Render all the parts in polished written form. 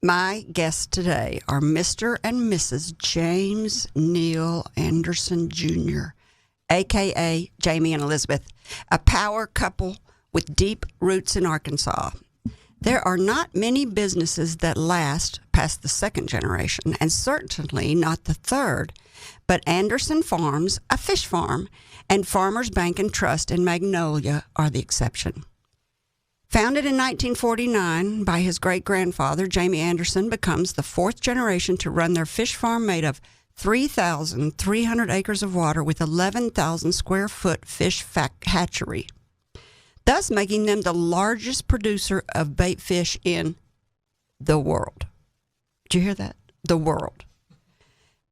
My guests today are Mr. and Mrs. James Neal Anderson Jr., a.k.a. Jame and Elizabeth, a power couple with deep roots in Arkansas. There are not many businesses that last past the second generation, and certainly not the third. But Anderson Farms, a fish farm, and Farmers Bank and Trust in Magnolia are the exception. Founded in 1949 by his great-grandfather, Jame Anderson becomes the fourth generation to run their fish farm made of 3,300 acres of water with 11,000 square foot fish hatchery, thus making them the largest producer of bait fish in the world. Did you hear that? The world.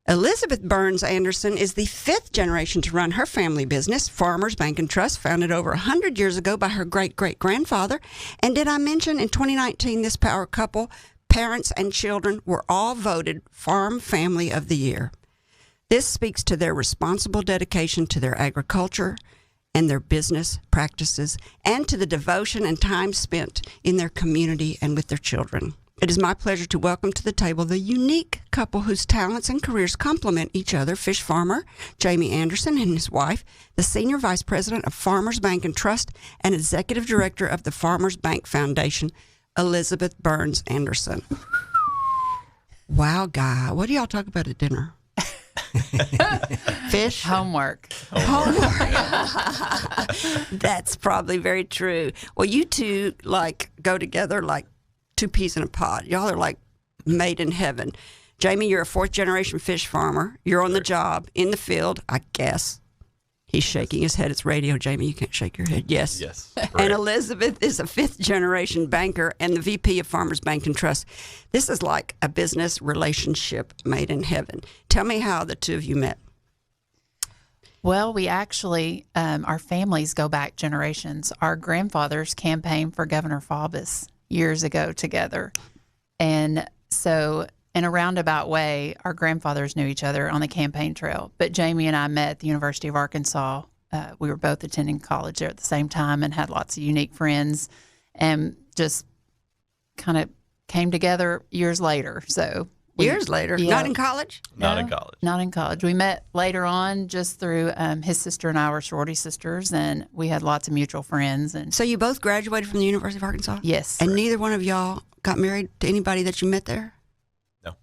Elizabeth Burns Anderson is the fifth generation to run her family business, Farmers Bank and Trust, founded over 100 years ago by her great-great-grandfather. And did I mention in 2019 this power couple, parents and children, were all voted Farm Family of the Year. This speaks to their responsible dedication to their agriculture and their business practices, and to the devotion and time spent in their community and with their children. It is my pleasure to welcome to the table the unique couple whose talents and careers complement each other, fish farmer Jame Anderson and his wife, the Senior Vice President of Farmers Bank and Trust and Executive Director of the Farmers Bank Foundation, Elizabeth Burns Anderson. Wow, Guy, what do y'all talk about at dinner? Fish? Homework. That's probably very true. Well, you two go together like two peas in a pod. Y'all are like made in heaven. Jame, you're a fourth generation fish farmer. You're on the job in the field, I guess. He's shaking his head. It's radio, Jame. You can't shake your head. Yes. Yes. And Elizabeth is a fifth generation banker and the VP of Farmers Bank and Trust. This is like a business relationship made in heaven. Tell me how the two of you met. Well, we actually, our families go back generations. Our grandfathers campaigned for Governor Faubus years ago together. And so in a roundabout way, our grandfathers knew each other on the campaign trail. But Jame and I met at the University of Arkansas. We were both attending college there at the same time and had lots of unique friends and just kind of came together years later. So years later? Yeah. Not in college? Not in college. Not in college. We met later on just through his sister and I were sorority sisters, and we had lots of mutual friends. And So you both graduated from the University of Arkansas? yes. And neither one of y'all got married to anybody that you met there? No.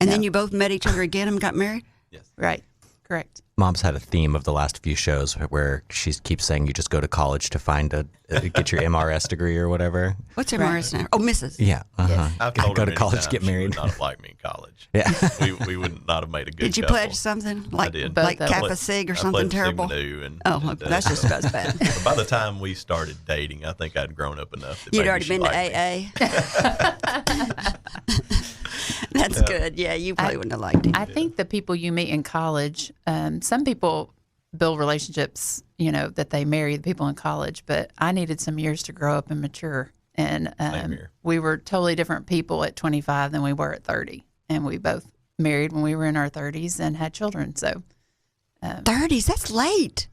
And then No. you both met each other again and got married? Yes. Right. Correct. Mom's had a theme of the last few shows where she keeps saying you just go to college to find get your MRS degree or whatever. What's MRS now? Oh, Mrs. Yeah. Uh-huh. I've told Go her to many college, times get she married. would not have liked me in college. Yeah. we would not have made a good Did you couple. pledge something? Like, did. like Both of Kappa them. Sig or I something pledged terrible? Sigma Nu and, Oh, and, that's just as bad. But by the time we started dating, I think I'd grown up enough. That You'd maybe already she been to liked me. AA? That's good. Yeah, you probably wouldn't have liked him. I think the people you meet in college, some people build relationships, that they marry the people in college, but I needed some years to grow up and mature. And Same here. we were totally different people at 25 than we were at 30. And we both married when we were in our 30s and had children. So 30s, that's late.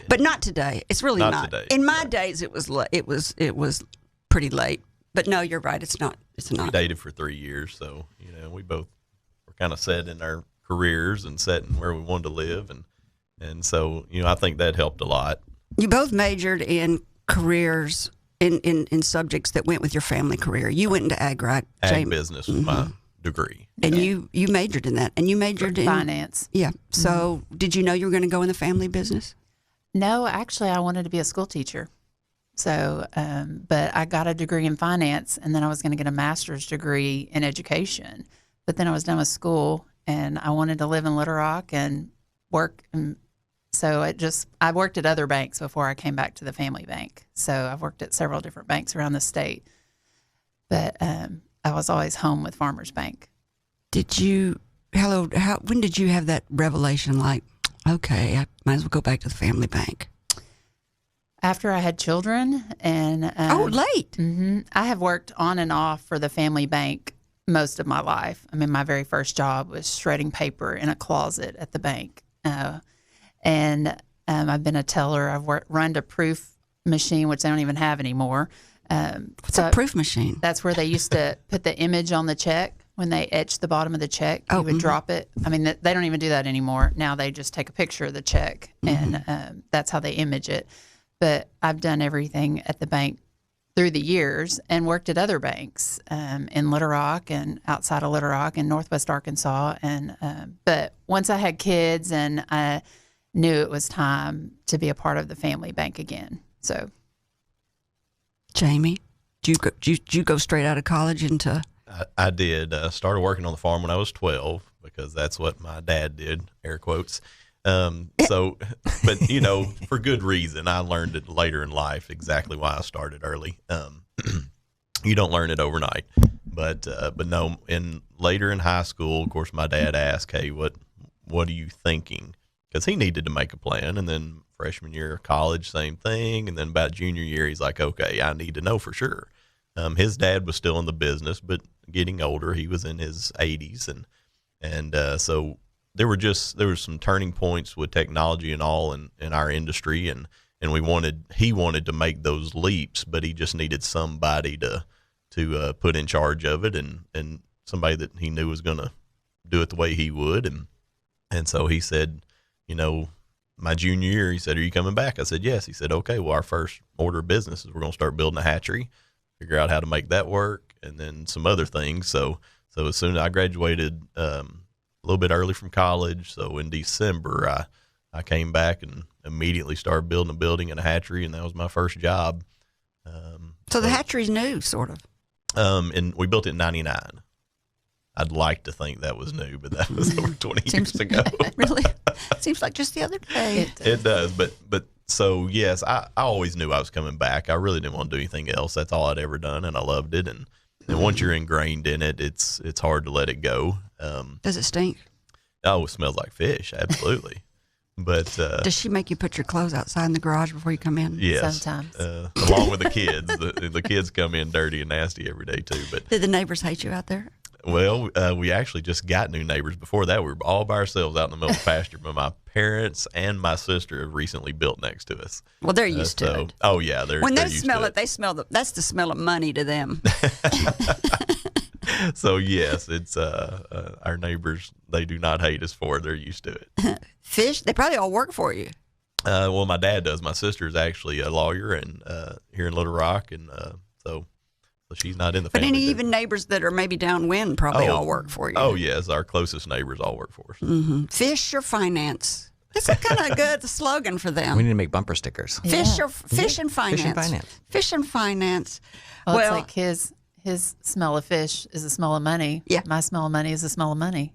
But not today. It's really Not not. today, In my no. days, it was pretty late. But no, you're right. It's not. It's We not. dated for 3 years, so we both were kind of set in our careers and set in where we wanted to live, and so I think that helped a lot. You both majored in careers in subjects that went with your family career. You went into ag, right? Ag Jame? business was my degree. And you majored in that, and you majored in finance. Yeah. So, did you know you were going to go in the family business? No, actually, I wanted to be a school teacher. So, but I got a degree in finance, and then I was going to get a master's degree in education. But then I was done with school, and I wanted to live in Little Rock and work. And so I worked at other banks before I came back to the family bank. So I've worked at several different banks around the state. But I was always home with Farmers Bank. When did you have that revelation, like, okay, I might as well go back to the family bank? After I had children, and late. I have worked on and off for the family bank most of my life. I mean, my very first job was shredding paper in a closet at the bank, and I've been a teller. I've run a proof machine, which they don't even have anymore. What's a proof machine? That's where they used to put the image on the check. When they etched the bottom of the check, you would drop it. I mean, they don't even do that anymore. Now they just take a picture of the check, and that's how they image it. But I've done everything at the bank through the years and worked at other banks in Little Rock and outside of Little Rock and Northwest Arkansas. And but once I had kids and I knew it was time to be a part of the family bank again. So, Jame, did you go straight out of college into? I did. Started working on the farm when I was 12 because that's what my dad did, air quotes. So, but you know, for good reason. I learned it later in life exactly why I started early. You don't learn it overnight, but no. Later in high school, of course, my dad asked, "Hey, what are you thinking?" Because he needed to make a plan. And then freshman year of college, same thing. And then about junior year, he's like, "Okay, I need to know for sure." His dad was still in the business, but getting older. He was in his 80s, and so there were some turning points with technology and all in our industry, and he wanted to make those leaps, but he just needed somebody to put in charge of it, and somebody that he knew was going to do it the way he would, and so he said, you know, my junior year, he said, "Are you coming back?" I said, "Yes." He said, "Okay, well, our first order of business is we're going to start building a hatchery, figure out how to make that work, and then some other things." So as soon as I graduated a little bit early from college, so in December, I came back and immediately started building a building and a hatchery, and that was my first job. So the hatchery's new, sort of. And we built it in 99. I'd like to think that was new, but that was over 20 years ago. Really? Seems like just the other day. It does, but so yes, I always knew I was coming back. I really didn't want to do anything else. That's all I'd ever done, and I loved it. And once you're ingrained in it, it's hard to let it go. Does it stink? Oh, it smells like fish, absolutely. But does she make you put your clothes outside in the garage before you come in? Yes, sometimes. Along with the kids. The kids come in dirty and nasty every day too. But did the neighbors hate you out there? Well, we actually just got new neighbors. Before that, we were all by ourselves out in the middle of the pasture. But my parents and my sister have recently built next to us. Well, they're used to it. Oh yeah, when they smell it, they smell that's the smell of money to them. So yes, it's our neighbors. They do not hate us for it. They're used to it. Fish, they probably all work for you. Well, my dad does. My sister is actually a lawyer and here in Little Rock, and so she's not in the family. But any even neighbors that are maybe downwind probably all work for you. Oh, yes. Our closest neighbors all work for us. Mm-hmm. Fish or finance. That's a kind of good slogan for them. We need to make bumper stickers. Fish and finance. Fish and finance. Fish and finance. Well, it's like his smell of fish is the smell of money. Yeah. My smell of money is the smell of money.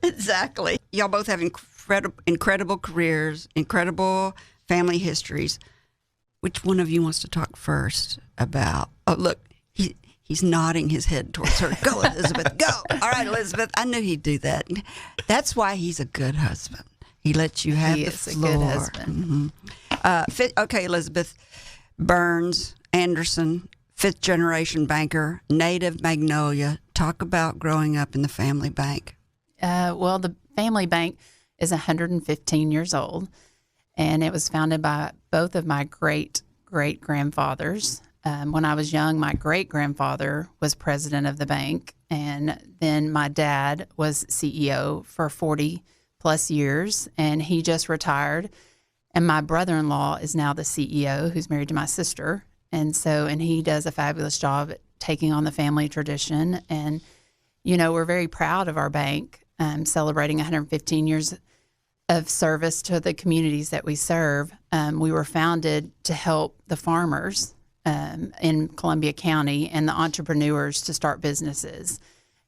Exactly. Y'all both have incredible careers, incredible family histories. Which one of you wants to talk first about? Oh, look, he's nodding his head towards her. Go, Elizabeth, go. All right, Elizabeth, I knew he'd do that. That's why he's a good husband. He lets you have the floor. He is a good husband. Mm-hmm. Okay, Elizabeth. Burns, Anderson, fifth generation banker, native Magnolia. Talk about growing up in the family bank. Well, the family bank is 115 years old, and it was founded by both of my great-great-grandfathers. When I was young, my great-grandfather was president of the bank, and then my dad was CEO for 40-plus years, and he just retired. And my brother-in-law is now the CEO, who's married to my sister, and he does a fabulous job at taking on the family tradition. And, you know, we're very proud of our bank, celebrating 115 years of service to the communities that we serve. We were founded to help the farmers in Columbia County and the entrepreneurs to start businesses.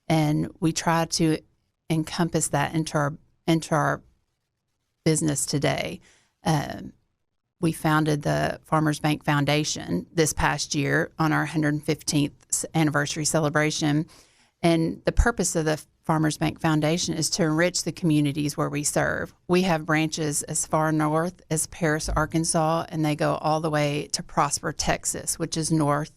And we try to encompass that into our business today. We founded the Farmers Bank Foundation this past year on our 115th anniversary celebration. And the purpose of the Farmers Bank Foundation is to enrich the communities where we serve. We have branches as far north as Paris, Arkansas, and they go all the way to Prosper, Texas, which is north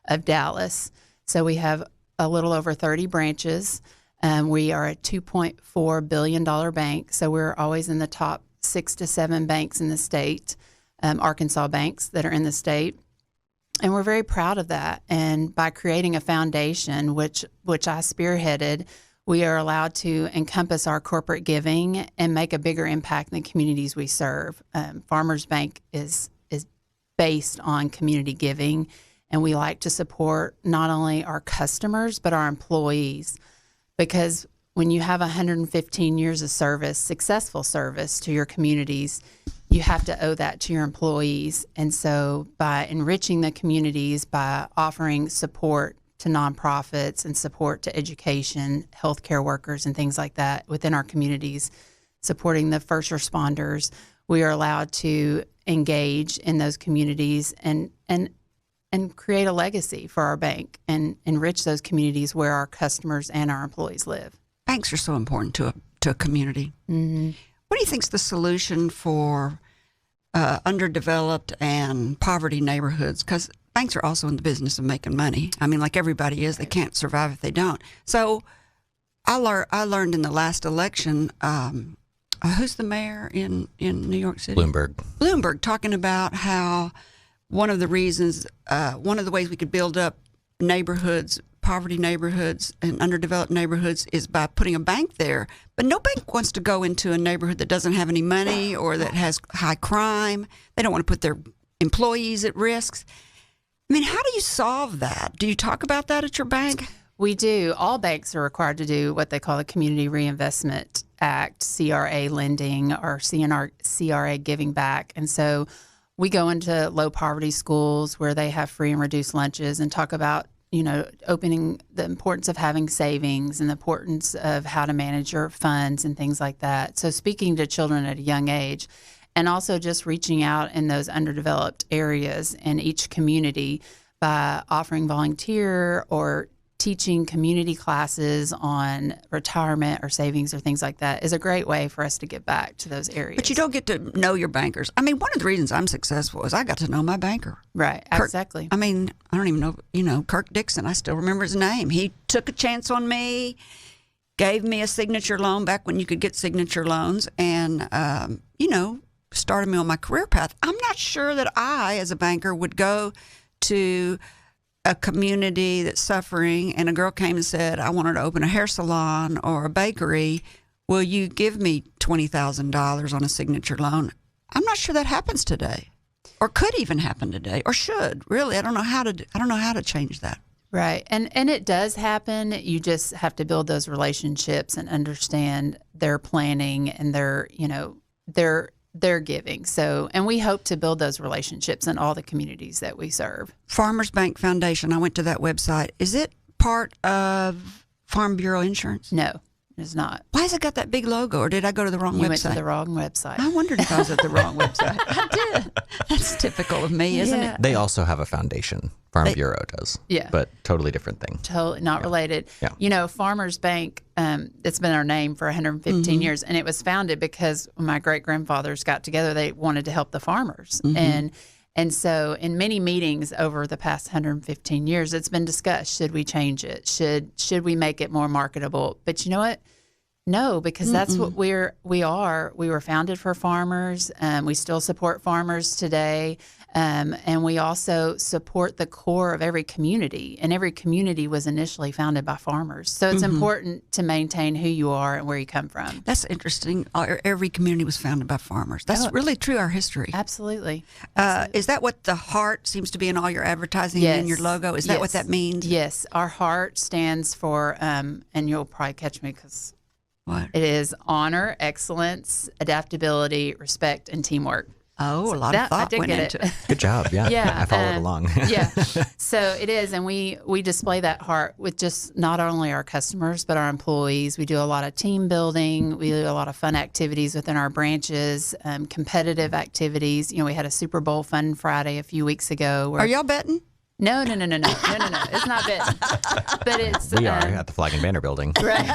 of Dallas. So we have a little over 30 branches. We are a $2.4 billion bank, so we're always in the top 6 to 7 banks in the state. Arkansas banks that are in the state. And we're very proud of that. And by creating a foundation, which I spearheaded, we are allowed to encompass our corporate giving and make a bigger impact in the communities we serve. Farmers Bank is based on community giving, and we like to support not only our customers but our employees, because when you have 115 years of service, successful service to your communities, you have to owe that to your employees. And so by enriching the communities, by offering support to nonprofits and support to education, healthcare workers and things like that within our communities, supporting the first responders, we are allowed to engage in those communities and create a legacy for our bank and enrich those communities where our customers and our employees live. Banks are so important to a community. Mm-hmm. What do you think is the solution for underdeveloped and poverty neighborhoods? Because banks are also in the business of making money. I mean, like everybody is. They can't survive if they don't. So I learned in the last election, who's the mayor in New York City? Bloomberg, talking about how one of the reasons, one of the ways we could build up neighborhoods, poverty neighborhoods and underdeveloped neighborhoods, is by putting a bank there. But no bank wants to go into a neighborhood that doesn't have any money or that has high crime. They don't want to put their employees at risk. I mean, how do you solve that? Do you talk about that at your bank? We do. All banks are required to do what they call the Community Reinvestment Act, CRA lending, or CRA giving back. And so we go into low poverty schools where they have free and reduced lunches and talk about, opening the importance of having savings and the importance of how to manage your funds and things like that. So speaking to children at a young age, and also just reaching out in those underdeveloped areas in each community by offering volunteer or teaching community classes on retirement or savings or things like that is a great way for us to get back to those areas. But you don't get to know your bankers. I mean, one of the reasons I'm successful is I got to know my banker. Right, exactly. I mean, I don't even know, Kirk Dixon, I still remember his name. He took a chance on me, gave me a signature loan back when you could get signature loans, and, started me on my career path. I'm not sure that I, as a banker, would go to a community that's suffering and a girl came and said, I wanted to open a hair salon or a bakery. Will you give me $20,000 on a signature loan? I'm not sure that happens today, or could even happen today, or should. Really, I don't know how to change that. Right, and it does happen. You just have to build those relationships and understand their planning and their giving. So, and we hope to build those relationships in all the communities that we serve. Farmers Bank Foundation, I went to that website. Is it part of Farm Bureau Insurance? No, it's not. Why has it got that big logo, or did I go to the wrong website? You went to the wrong website. I wondered if I was at the wrong website. I did. That's typical of me, isn't it? They also have a foundation. Farm Bureau does. Yeah. But totally different thing. Totally not related. Yeah. Farmers Bank, it's been our name for 115 years, and it was founded because when my great-grandfathers got together, they wanted to help the farmers. And so in many meetings over the past 115 years, it's been discussed, should we change it? Should we make it more marketable? But you know what? No, because that's what we are. We were founded for farmers. We still support farmers today. And we also support the core of every community. And every community was initially founded by farmers. So it's important to maintain who you are and where you come from. That's interesting. Every community was founded by farmers. That's really true, our history. Absolutely. Is that what the heart seems to be in all your advertising and in your logo? Is that what that means? Yes. Our heart stands for, and you'll probably catch me because what? It is honor, excellence, adaptability, respect, and teamwork. Oh, a lot of thought went into it. Good job. Yeah. Yeah. I followed along. Yeah. So it is. And we display that heart with just not only our customers, but our employees. We do a lot of team building. We do a lot of fun activities within our branches, competitive activities. We had a Super Bowl Fun Friday a few weeks ago. Are y'all betting? No. It's not betting. But it's... We are at the Flag and Banner building. Right.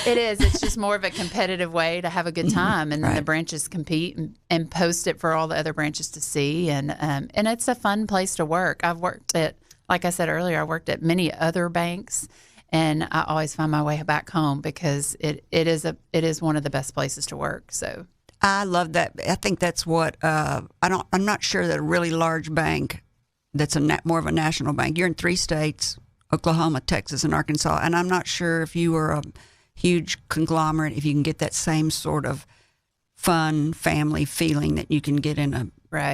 It is. It's just more of a competitive way to have a good time. And then the branches compete and post it for all the other branches to see. And it's a fun place to work. I've worked at, like I said earlier, I worked at many other banks. And I always find my way back home because it is one of the best places to work. So I love that. I think that's what I'm not sure that a really large bank that's more of a national bank. You're in 3 states: Oklahoma, Texas, and Arkansas. And I'm not sure if you were a huge conglomerate, if you can get that same sort of fun family feeling that you can get in a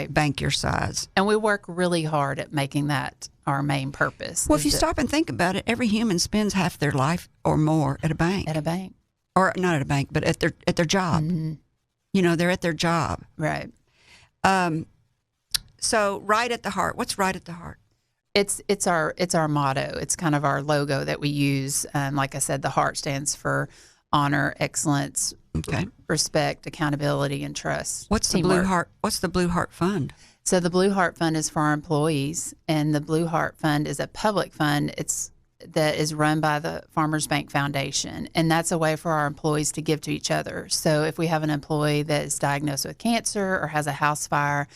bank your size. And we work really hard at making that our main purpose. Well, if you stop and think about it, every human spends half their life or more at a bank. At a bank. Or not at a bank, but at their job. Mm-hmm. You know, they're at their job. Right. So right at the heart. What's right at the heart? It's our motto. It's kind of our logo that we use. Like I said, the heart stands for honor, excellence, respect, accountability, and trust. What's the Blue Heart? What's the Blue Heart Fund? So the Blue Heart Fund is for our employees, and the Blue Heart Fund is a public fund. That is run by the Farmers Bank Foundation, and that's a way for our employees to give to each other. So if we have an employee that is diagnosed with cancer or has a house fire,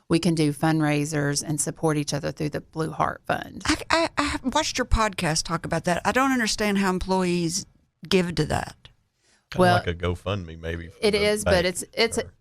we can do fundraisers and support each other through the Blue Heart Fund. I have watched your podcast talk about that. I don't understand how employees give to that. Well, like a GoFundMe, maybe. It is, but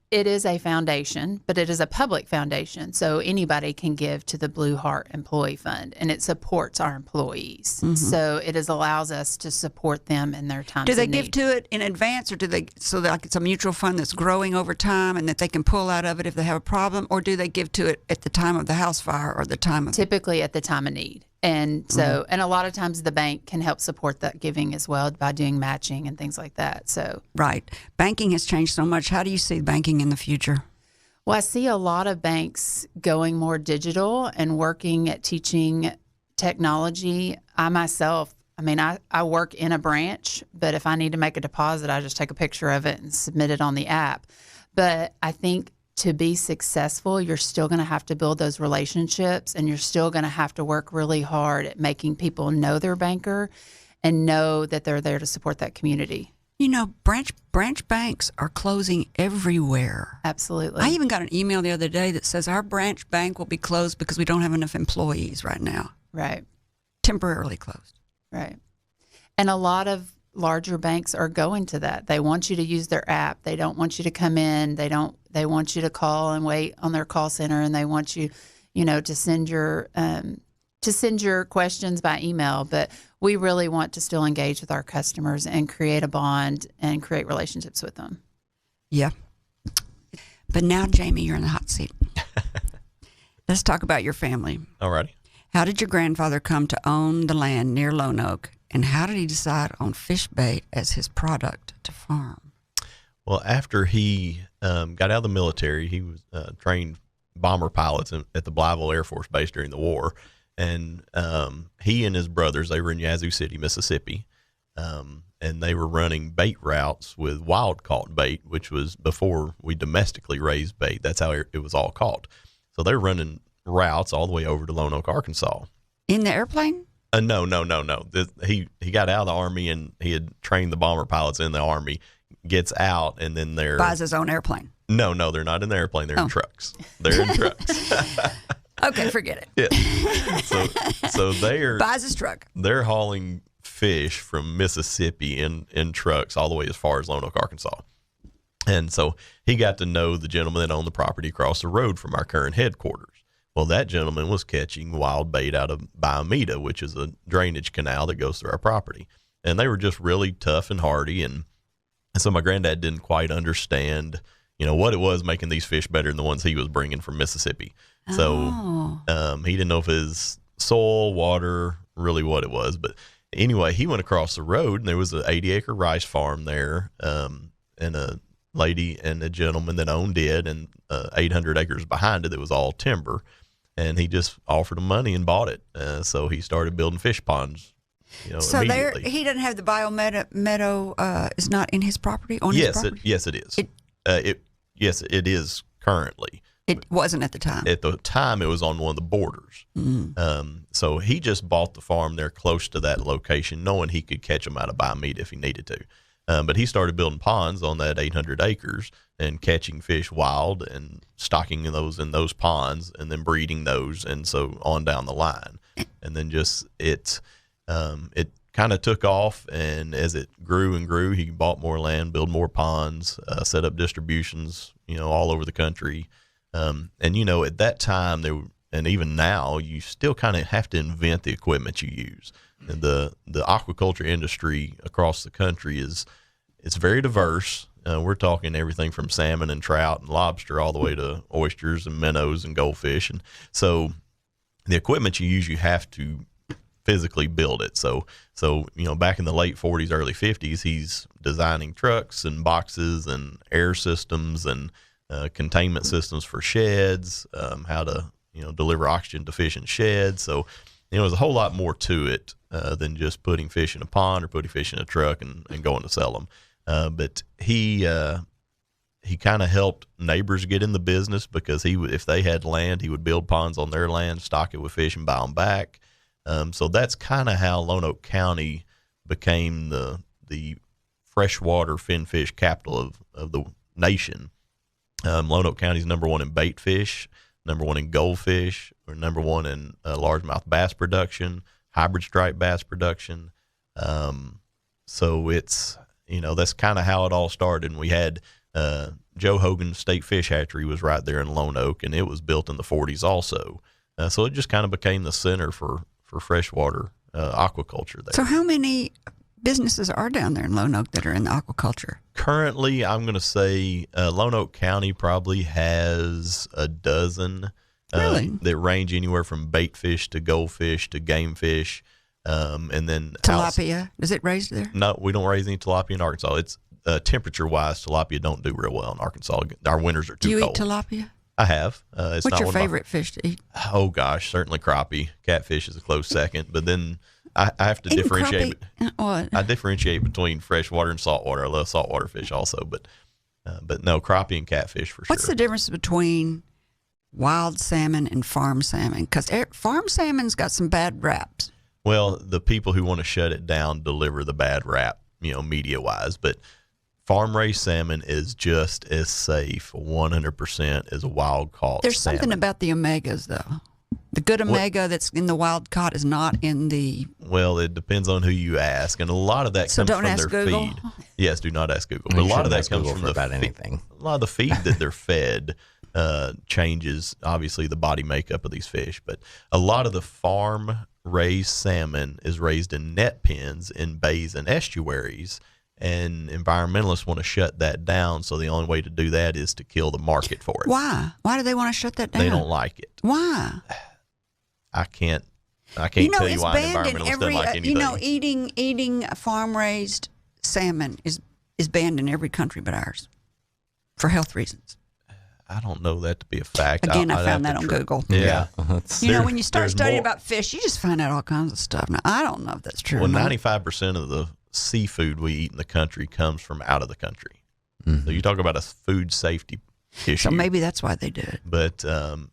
it is a foundation, but it is a public foundation. So anybody can give to the Blue Heart Employee Fund, and it supports our employees. Mm-hmm. So it allows us to support them in their times of need. Do they give to it in advance, or do they like it's a mutual fund that's growing over time and that they can pull out of it if they have a problem, or do they give to it at the time of the house fire or the time of typically at the time of need? And so, and a lot of times the bank can help support that giving as well by doing matching and things like that. So, right. Banking has changed so much. How do you see banking in the future? Well, I see a lot of banks going more digital and working at teaching technology. I myself, I work in a branch, but if I need to make a deposit, I just take a picture of it and submit it on the app. But I think to be successful, you're still going to have to build those relationships, and you're still going to have to work really hard at making people know their banker and know that they're there to support that community. You know, branch banks are closing everywhere. Absolutely. I even got an email the other day that says our branch bank will be closed because we don't have enough employees right now. Right. Temporarily closed. Right. And a lot of larger banks are going to that. They want you to use their app. They don't want you to come in. They want you to call and wait on their call center, and they want you, to send your questions by email. But we really want to still engage with our customers and create a bond and create relationships with them. Yeah. But now, Jame, you're in the hot seat. Let's talk about your family. All righty. How did your grandfather come to own the land near Lonoke, and how did he decide on fish bait as his product to farm? Well, after he got out of the military, he was trained bomber pilots at the Blytheville Air Force Base during the war. And he and his brothers, they were in Yazoo City, Mississippi, and they were running bait routes with wild-caught bait, which was before we domestically raised bait. That's how it was all caught. So they were running routes all the way over to Lonoke, Arkansas. In the airplane? No. He got out of the Army, and he had trained the bomber pilots in the Army, gets out, and then they're... Buys his own airplane. No, they're not in the airplane. They're in trucks. They're in trucks. Okay, forget it. Yeah. So they're... Buys his truck. They're hauling fish from Mississippi in trucks all the way as far as Lonoke, Arkansas. And so he got to know the gentleman that owned the property across the road from our current headquarters. Well, that gentleman was catching wild bait out of Biomeda, which is a drainage canal that goes through our property. And they were just really tough and hardy. And so my granddad didn't quite understand, what it was making these fish better than the ones he was bringing from Mississippi. So he didn't know if his soil, water, really what it was. But anyway, he went across the road, and there was an 80-acre rice farm there, and a lady and a gentleman that owned it, and 800 acres behind it that was all timber. And he just offered him money and bought it. So he started building fish ponds. So immediately. He doesn't have the Biomeda is not in his property on his property? Yes, it is. Yes, it is currently. It wasn't at the time. At the time, it was on one of the borders. Mm. So he just bought the farm there close to that location, knowing he could catch them out of Biomeda if he needed to. But he started building ponds on that 800 acres and catching fish wild and stocking those in those ponds and then breeding those, and so on down the line. And then just it kind of took off, and as it grew and grew, he bought more land, built more ponds, set up distributions, all over the country. And at that time and even now, you still kind of have to invent the equipment you use. And the aquaculture industry across the country it's very diverse. We're talking everything from salmon and trout and lobster all the way to oysters and minnows and goldfish. And so the equipment you use, you have to physically build it. So back in the late 40s, early 50s, he's designing trucks and boxes and air systems and containment systems for sheds, how to deliver oxygen to fish in sheds. So there's a whole lot more to it than just putting fish in a pond or putting fish in a truck and going to sell them. But he kind of helped neighbors get in the business, because if they had land, he would build ponds on their land, stock it with fish, and buy them back. So that's kind of how Lonoke County became the freshwater finfish capital of the nation. Lonoke County is number one in bait fish, number one in goldfish, or number one in largemouth bass production, hybrid striped bass production. So it's, that's kind of how it all started. And we had Joe Hogan State Fish Hatchery was right there in Lonoke, and it was built in the 40s also. So it just kind of became the center for freshwater aquaculture there. So how many businesses are down there in Lonoke that are in the aquaculture? Currently, I'm going to say Lonoke County probably has a dozen. Really? That range anywhere from bait fish to goldfish to game fish. And then tilapia, is it raised there? No, we don't raise any tilapia in Arkansas. It's temperature-wise, tilapia don't do real well in Arkansas. Our winters are too cold. Do you eat tilapia? I have. What's your favorite fish to eat? Oh, gosh, certainly crappie. Catfish is a close second. But then I have to differentiate. I differentiate between freshwater and saltwater. I love saltwater fish also. But no, crappie and catfish for sure. What's the difference between wild salmon and farm salmon? Because farm salmon's got some bad raps. Well, the people who want to shut it down deliver the bad rap, media-wise. But farm-raised salmon is just as safe 100% as a wild-caught There's salmon. something about the omegas, though. The good omega that's in the wild-caught is not in the... Well, it depends on who you ask, and a lot of that comes from their Google? feed. Yes, do not ask Google. But a lot of that comes from anything. A lot of the feed that they're fed changes, obviously, the body makeup of these fish. But a lot of the farm-raised salmon is raised in net pens in bays and estuaries, and environmentalists want to shut that down. So the only way to do that is to kill the market for it. Why? Why do they want to shut that down? They don't like it. Why? I can't tell you why an environmentalist doesn't like anything. Eating farm-raised salmon is banned in every country but ours for health reasons. I don't know that to be a fact. Again, I found that on Google. Yeah. When you start studying about fish, you just find out all kinds of stuff. Now, I don't know if that's true. Well, 95% of the seafood we eat in the country comes from out of the country. Mm-hmm. So you talk about a food safety issue. So maybe that's why they do it. But a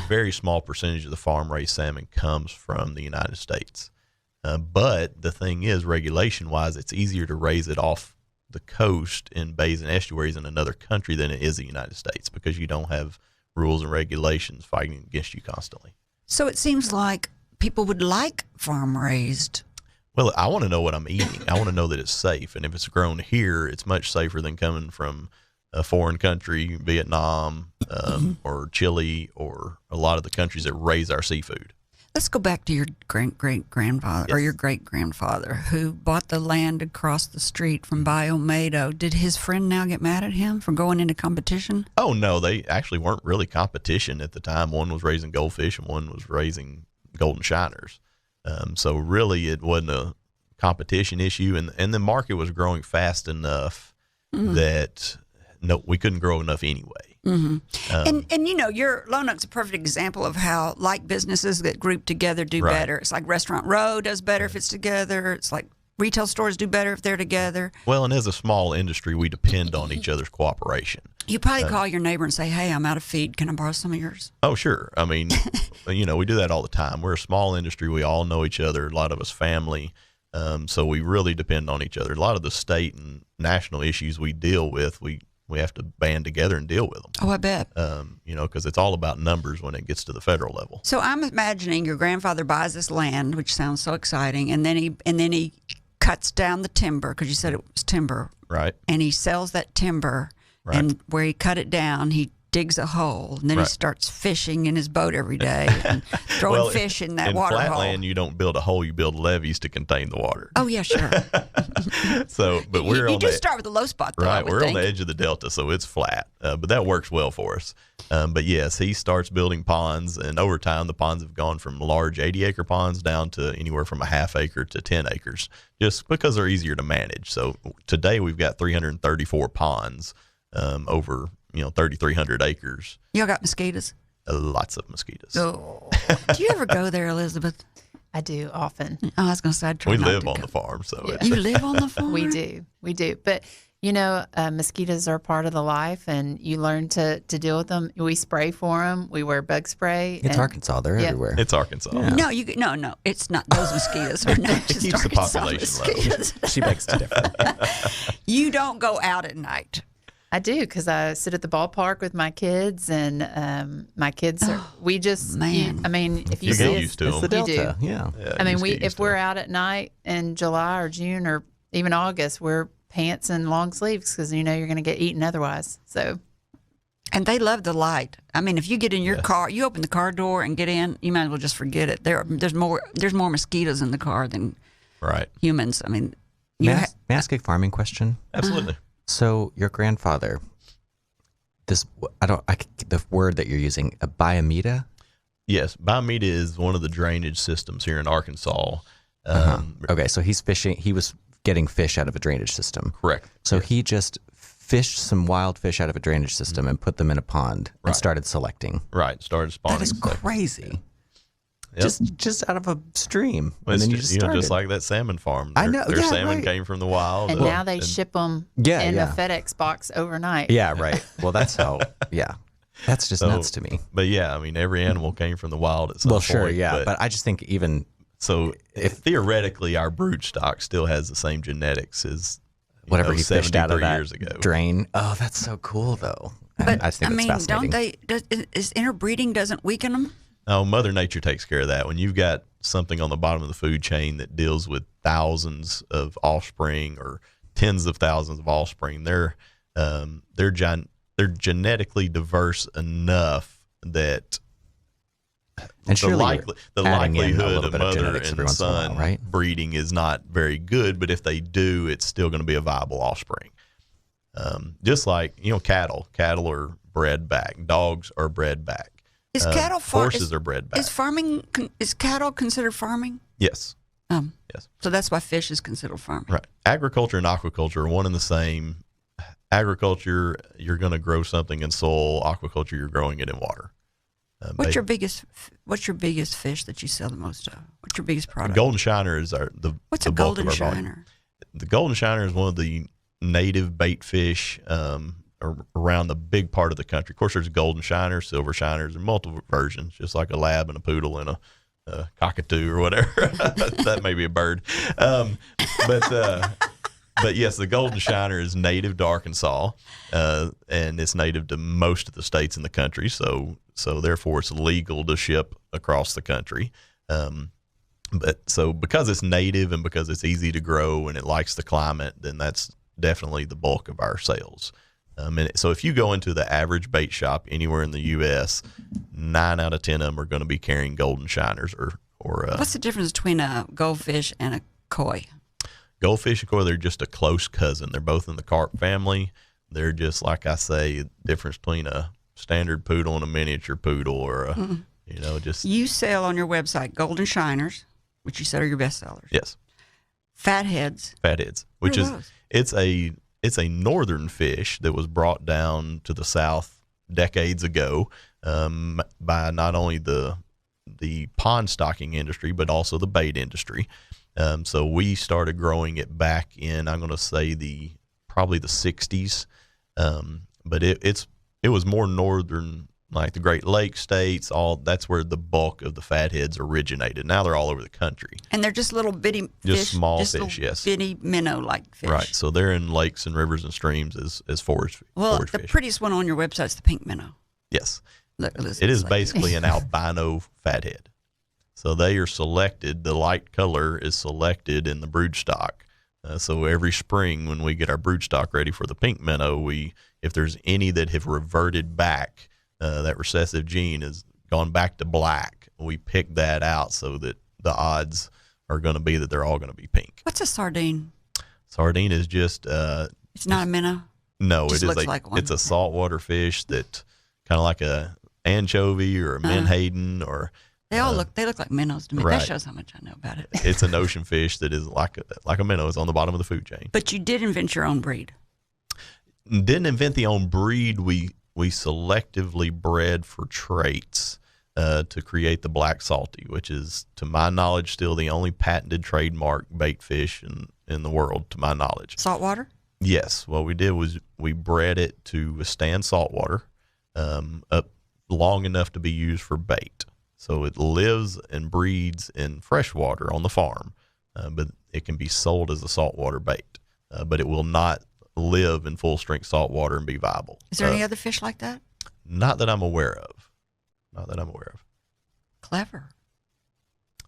very small percentage of the farm-raised salmon comes from the United States. But the thing is, regulation-wise, it's easier to raise it off the coast in bays and estuaries in another country than it is the United States, because you don't have rules and regulations fighting against you constantly. So it seems like people would like farm-raised. Well, I want to know what I'm eating. I want to know that it's safe. And if it's grown here, it's much safer than coming from a foreign country, Vietnam, or Chile, or a lot of the countries that raise our seafood. Let's go back to your great-great-grandfather, Yes. or your great-grandfather, who bought the land across the street from Biomado. Did his friend now get mad at him for going into competition? Oh, no, they actually weren't really competition at the time. One was raising goldfish and one was raising golden shiners. So really it wasn't a competition issue. And the market was growing fast enough that we couldn't grow enough anyway. Mm-hmm. And your Lonoke's a perfect example of how like businesses that group together do Right. better. It's like Restaurant Row does better if it's together. It's like retail stores do better if they're together. Well, and as a small industry, we depend on each other's cooperation. You probably call your neighbor and say, "Hey, I'm out of feed. Can I borrow some of yours?" Oh, sure. I mean, we do that all the time. We're a small industry. We all know each other. A lot of us family. So we really depend on each other. A lot of the state and national issues we deal with, we we have to band together and deal with them. Oh, I bet. You know, because it's all about numbers when it gets to the federal level. So I'm imagining your grandfather buys this land, which sounds so exciting, and then he cuts down the timber, because you said it was timber, Right. and he sells that timber, Right. and where he cut it down, he digs a hole, and then he Right. starts fishing in his boat every day and throwing fish in that water hole. In flatland, you don't build a hole; you build levees to contain the water. Oh yeah, sure. So, but we're you on do the, start with a low spot, though. right. I would We're think. on the edge of the delta, so it's flat. But that works well for us. But yes, he starts building ponds, and over time, the ponds have gone from large 80-acre ponds down to anywhere from a half acre to 10 acres, just because they're easier to manage. So today we've got 334 ponds over 3,300 acres. Y'all got mosquitoes? Lots of mosquitoes. Oh. Do you ever go there, Elizabeth? I do often. Oh, I was going to say, I'd try We not live to on go. the farm, so Yeah. it's, You live on the farm? We do. But mosquitoes are part of the life, and you learn to deal with them. We spray for them. We wear bug spray. It's Arkansas. They're Yeah. everywhere. it's Arkansas. Yeah. No, it's not. Those mosquitoes are not just keeps the Arkansas population low. mosquitoes. She begs to differ. You don't go out at night. I do, because I sit at the ballpark with my kids, and my kids are. We just. Man. If you You see get us- used to It's the them. You do. Delta. Yeah. Yeah, I mean, just get used if to we're them. out at night in July or June or even August, we're pants and long sleeves, because you're going to get eaten otherwise. So And they love the light. I mean, if you get in your car, you open the car door and get in, you might as well just forget it. There's more mosquitoes in the car than Right. humans. I mean, May I ask a farming question? Absolutely. So your grandfather, the word that you're using, a biometa? Yes, biometa is one of the drainage systems here in Arkansas. Okay, so he's fishing. He was getting fish out of a drainage system. Correct. So he just fished some wild fish out of a drainage system and put them in a pond and started selecting. Right. Started spawning. That is crazy. Yep. Just out of a stream, Well, and it's then you just, just started. just like that salmon farm. I know, Their yeah, salmon right. came from the wild. and now they ship them Yeah, in yeah. a FedEx box overnight. Yeah, right. Well, that's how. Yeah, that's just nuts to me. But yeah, I mean, every animal came from the wild at some Well, point. sure, yeah, but I just think even so if theoretically our brood stock still has the same genetics as whatever he fished out of 73 that years ago. drain. Oh, that's so cool, though. but I think I mean, that's don't fascinating. they? Is interbreeding doesn't weaken them? Oh, Mother Nature takes care of that. When you've got something on the bottom of the food chain that deals with thousands of offspring or tens of thousands of offspring, they're genetically diverse enough that And surely the you're adding in a likelihood little of bit of mother genetics every and once in a while, son right? breeding is not very good, but if they do, it's still going to be a viable offspring. Just like cattle are bred back, dogs are bred back. Is cattle horses are bred back? Is cattle considered farming? Yes. Yes. So that's why fish is considered farming. Right. Agriculture and aquaculture are one and the same. Agriculture, you're going to grow something in soil. Aquaculture, you're growing it in water. What's your biggest fish that you sell the most of? What's your biggest product? Golden shiner is What's the a bulk golden of our volume. shiner? The golden shiner is one of the native bait fish around the big part of the country. Of course, there's golden shiners, silver shiners, and multiple versions, just like a lab and a poodle and a cockatoo or whatever. That may be a bird. But yes, the golden shiner is native to Arkansas, and it's native to most of the states in the country. So therefore, it's legal to ship across the country. But because it's native and because it's easy to grow and it likes the climate, then that's definitely the bulk of our sales. And so if you go into the average bait shop anywhere in the U.S., 9 out of 10 of them are going to be carrying golden shiners or What's the difference between a goldfish and a koi? goldfish and koi. They're just a close cousin. They're both in the carp family. They're just, like I say, the difference between a standard poodle and a miniature poodle, or just You sell on your website golden shiners, which you said are your best sellers. yes, Fatheads. fatheads, which What is are those? it's a northern fish that was brought down to the south decades ago by not only the pond stocking industry but also the bait industry. So we started growing it back in, I'm going to say probably the 60s, but it was more northern like the Great Lakes states, that's where the bulk of the fatheads originated. Now they're all over the country. And they're just little bitty Just fish. small just fish, yes. Bitty minnow-like fish. Right. So they're in lakes and rivers and streams as forage Well, forage the fish. prettiest one on your website is the pink minnow. Yes. Elizabeth's It is like- basically an albino fathead. So they are selected, the light color is selected in the brood stock. So every spring when we get our brood stock ready for the pink minnow, if there's any that have reverted back, that recessive gene has gone back to black, we pick that out so that the odds are going to be that they're all going to be pink. What's a sardine? Sardine is just It's not a minnow. no, Just it is looks like one. it's a saltwater fish that kind of like a anchovy or a menhaden or They look like minnows to me. right. That shows how much I know about it. it's an ocean fish that is like a minnow. It's on the bottom of the food chain. But you did invent your own breed. Didn't invent the own breed. We selectively bred for traits to create the black salty, which is, to my knowledge, still the only patented trademark bait fish in the world, to my knowledge. Saltwater? Yes. What we did was we bred it to withstand saltwater up long enough to be used for bait. So it lives and breeds in freshwater on the farm, but it can be sold as a saltwater bait. But it will not live in full strength saltwater and be viable. Is there any other fish like that? Not that I'm aware of. Not that I'm aware of. Clever.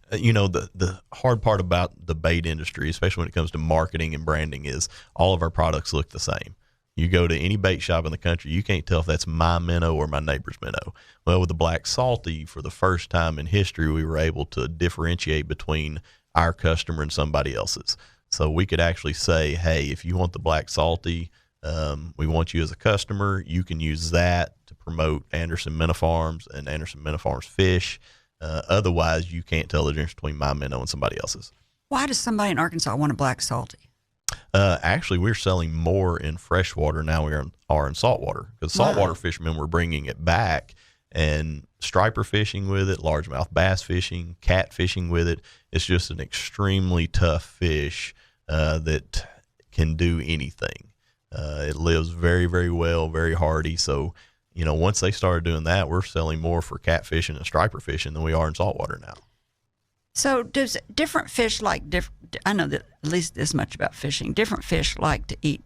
The hard part about the bait industry, especially when it comes to marketing and branding, is all of our products look the same. You go to any bait shop in the country, you can't tell if that's my minnow or my neighbor's minnow. Well, with the black salty, for the first time in history, we were able to differentiate between our customer and somebody else's. So we could actually say, hey, if you want the black salty, we want you as a customer. You can use that to promote Anderson Minnow Farms and Anderson Minnow Farms fish. Otherwise, you can't tell the difference between my minnow and somebody else's. Why does somebody in Arkansas want a black salty? Actually, we're selling more in freshwater now we are in saltwater, because saltwater fishermen were bringing it back and striper fishing with it, largemouth bass fishing, cat fishing with it. It's just an extremely tough fish that can do anything. It lives very, very well, very hardy. So, once they started doing that, we're selling more for cat fishing and striper fishing than we are in saltwater now. So does different fish like different, I know that at least this much about fishing, different fish like to eat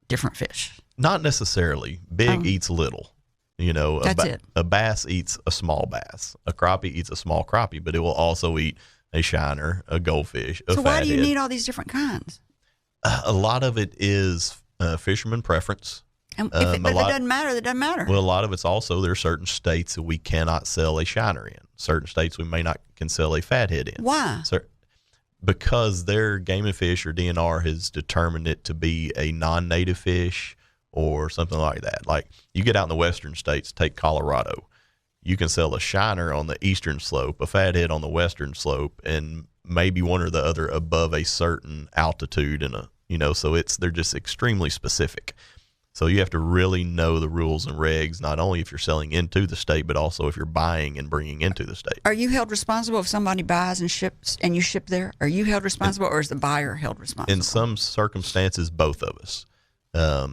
different fish? Not necessarily. Big eats little. That's it. A bass eats a small bass. A crappie eats a small crappie, but it will also eat a shiner, a goldfish, a So why do you fathead. need all these different kinds? A lot of it is fisherman preference. And if it doesn't matter, it doesn't matter. Well, a lot of it's also there are certain states that we cannot sell a shiner in. Certain states we may not can sell a fathead in. Why? Because their Game and Fish or DNR has determined it to be a non-native fish or something like that. Like you get out in the western states, take Colorado, you can sell a shiner on the eastern slope, a fathead on the western slope, and maybe one or the other above a certain altitude so they're just extremely specific. So you have to really know the rules and regs, not only if you're selling into the state, but also if you're buying and bringing into the state. Are you held responsible if somebody buys and ships and you ship there? Are you held responsible or is the buyer held responsible? In some circumstances, both of us.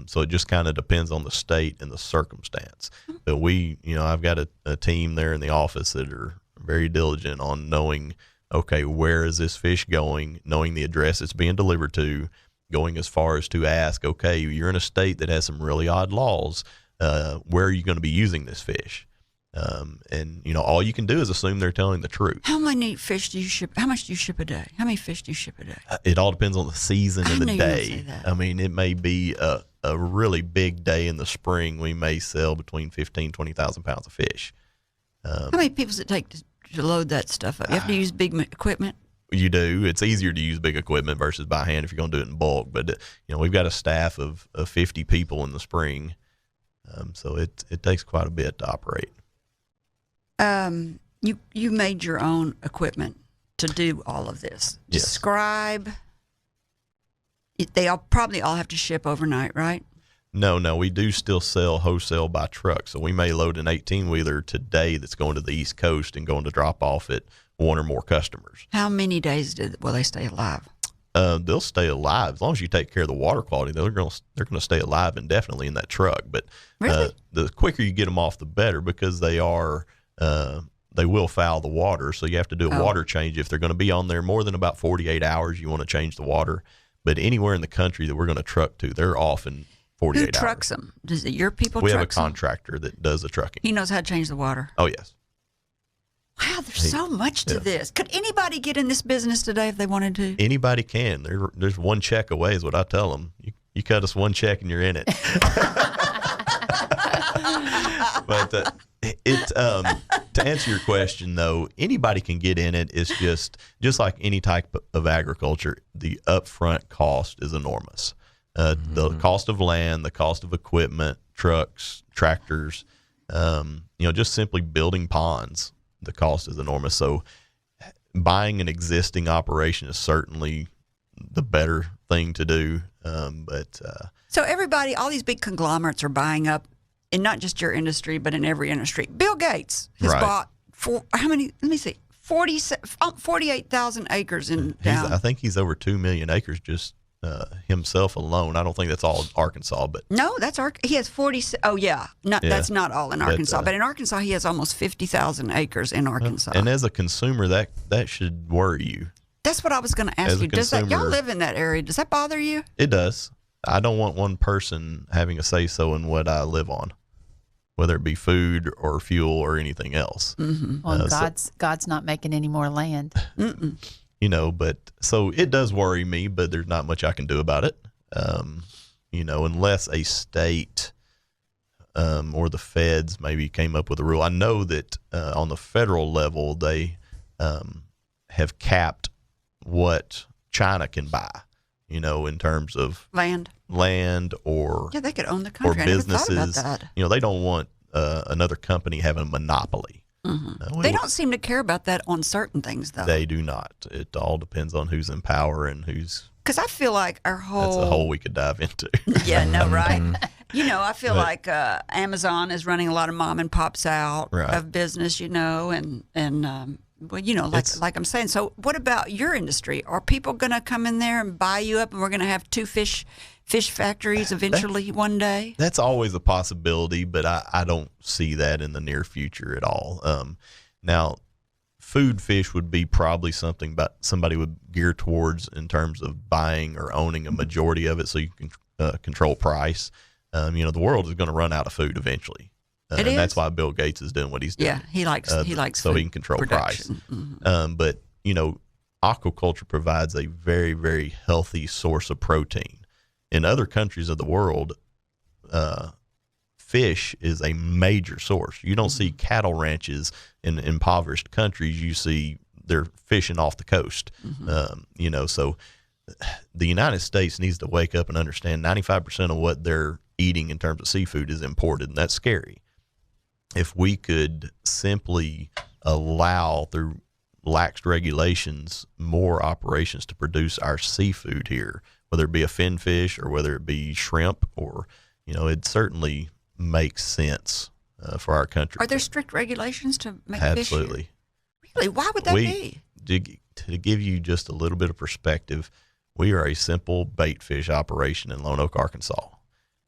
So it just kind of depends on the state and the circumstance. But I've got a team there in the office that are very diligent on knowing, okay, where is this fish going, knowing the address it's being delivered to, going as far as to ask, okay, you're in a state that has some really odd laws. Where are you going to be using this fish? And all you can do is assume they're telling the truth. How many fish do you ship? How much do you ship a day? How many fish do you ship a day? It all depends on the season and I the knew you were gonna day. say that. I mean, it may be a really big day in the spring. We may sell between 15,000, 20,000 pounds of fish. How many people does it take to load that stuff up? You have to use big equipment? You do. It's easier to use big equipment versus by hand if you're going to do it in bulk. But, we've got a staff of 50 people in the spring. So it takes quite a bit to operate. You made your own equipment to do all of this. Yes. Describe. They probably all have to ship overnight, right? No, we do still sell wholesale by truck. So we may load an 18-wheeler today that's going to the East Coast and going to drop off at one or more customers. How many days will they stay alive? they'll stay alive as long as you take care of the water quality. They're going to stay alive indefinitely in that truck. But Really? The quicker you get them off, the better, because they will foul the water. So you have to do a water change. If they're going to be on there more than about 48 hours, you want to change the water. But anywhere in the country that we're going to truck to, they're off in 48 hours. Who trucks them? Does it your people We have a trucks them? contractor that does the trucking. He knows how to change the water. Oh, yes. Wow, there's so much to this. Could anybody get in this business today if they wanted to? Anybody can. There's one check away is what I tell them. You cut us one check and you're in it. But to answer your question, though, anybody can get in it. It's just like any type of agriculture, the upfront cost is enormous. The cost of land, the cost of equipment, trucks, tractors, just simply building ponds, the cost is enormous. So buying an existing operation is certainly the better thing to do. So everybody, all these big conglomerates are buying up, in not just your industry, but in every industry. Bill Gates has bought how many? Let me see, 48,000 acres in down. I think he's over 2 million acres just himself alone. I don't think that's all Arkansas, but no, that's he has 40. Oh yeah, that's not all in Arkansas, but in Arkansas he has almost 50,000 acres in Arkansas. And as a consumer, that should worry you. That's what I was going to ask you. Does that, y'all live in that area? Does that bother you? It does. I don't want one person having a say-so in what I live on, whether it be food or fuel or anything else. Mm-hmm. Well, God's not making any more land. Mm-mm. But so it does worry me, but there's not much I can do about it. Unless a state or the feds maybe came up with a rule. I know that on the federal level, they have capped what China can buy, in terms of land or they could own the country. or businesses. I never thought about that. They don't want another company having a monopoly. Mm-hmm. They don't seem to care about that on certain things, though. They do not. It all depends on who's in power and who's. Because I feel like our whole. That's a hole we could dive into. Yeah, no, right? I feel like Amazon is running a lot of mom and pops out of business, like I'm saying. So what about your industry? Are people going to come in there and buy you up, and we're going to have two fish factories eventually one day? That's always a possibility, but I don't see that in the near future at all. Now, food fish would be probably something somebody would gear towards in terms of buying or owning a majority of it, so you can control price. The world is going to run out of food eventually. And that's why Bill Gates is doing what he's doing. Yeah, he likes so he can control production. price. Mm-hmm. But aquaculture provides a very, very healthy source of protein. In other countries of the world, fish is a major source. You don't see cattle ranches in impoverished countries. You see they're fishing off the coast. Mm-hmm. So the United States needs to wake up and understand 95% of what they're eating in terms of seafood is imported, and that's scary. If we could simply allow, through lax regulations, more operations to produce our seafood here, whether it be a fin fish or whether it be shrimp, or it certainly makes sense for our country. Are there strict regulations to make Absolutely. Fish? Really? Why would that be? To give you just a little bit of perspective, we are a simple bait fish operation in Lonoke, Arkansas.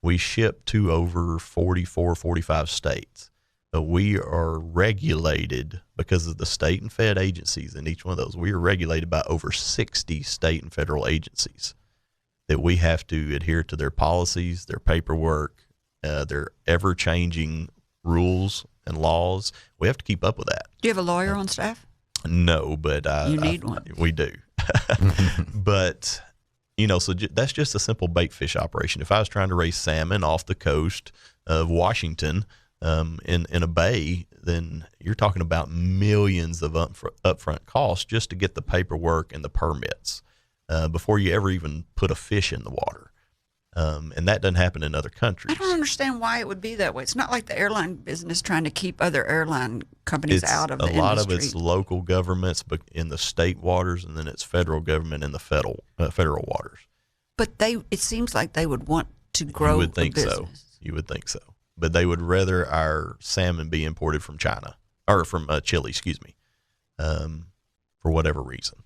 We ship to over 44, 45 states. But we are regulated because of the state and fed agencies in each one of those. We are regulated by over 60 state and federal agencies that we have to adhere to their policies, their paperwork, their ever-changing rules and laws. We have to keep up with that. Do you have a lawyer on staff? No, but you need one. We do. But so that's just a simple bait fish operation. If I was trying to raise salmon off the coast of Washington in a bay, then you're talking about millions of upfront costs just to get the paperwork and the permits before you ever even put a fish in the water. And that doesn't happen in other countries. I don't understand why it would be that way. It's not like the airline business trying to keep other airline companies out of the industry. A lot of it's local governments, but in the state waters, and then it's federal government in the federal waters. But it seems like they would want to grow the business. You would think so. But they would rather our salmon be imported from China, or from Chile, for whatever reason.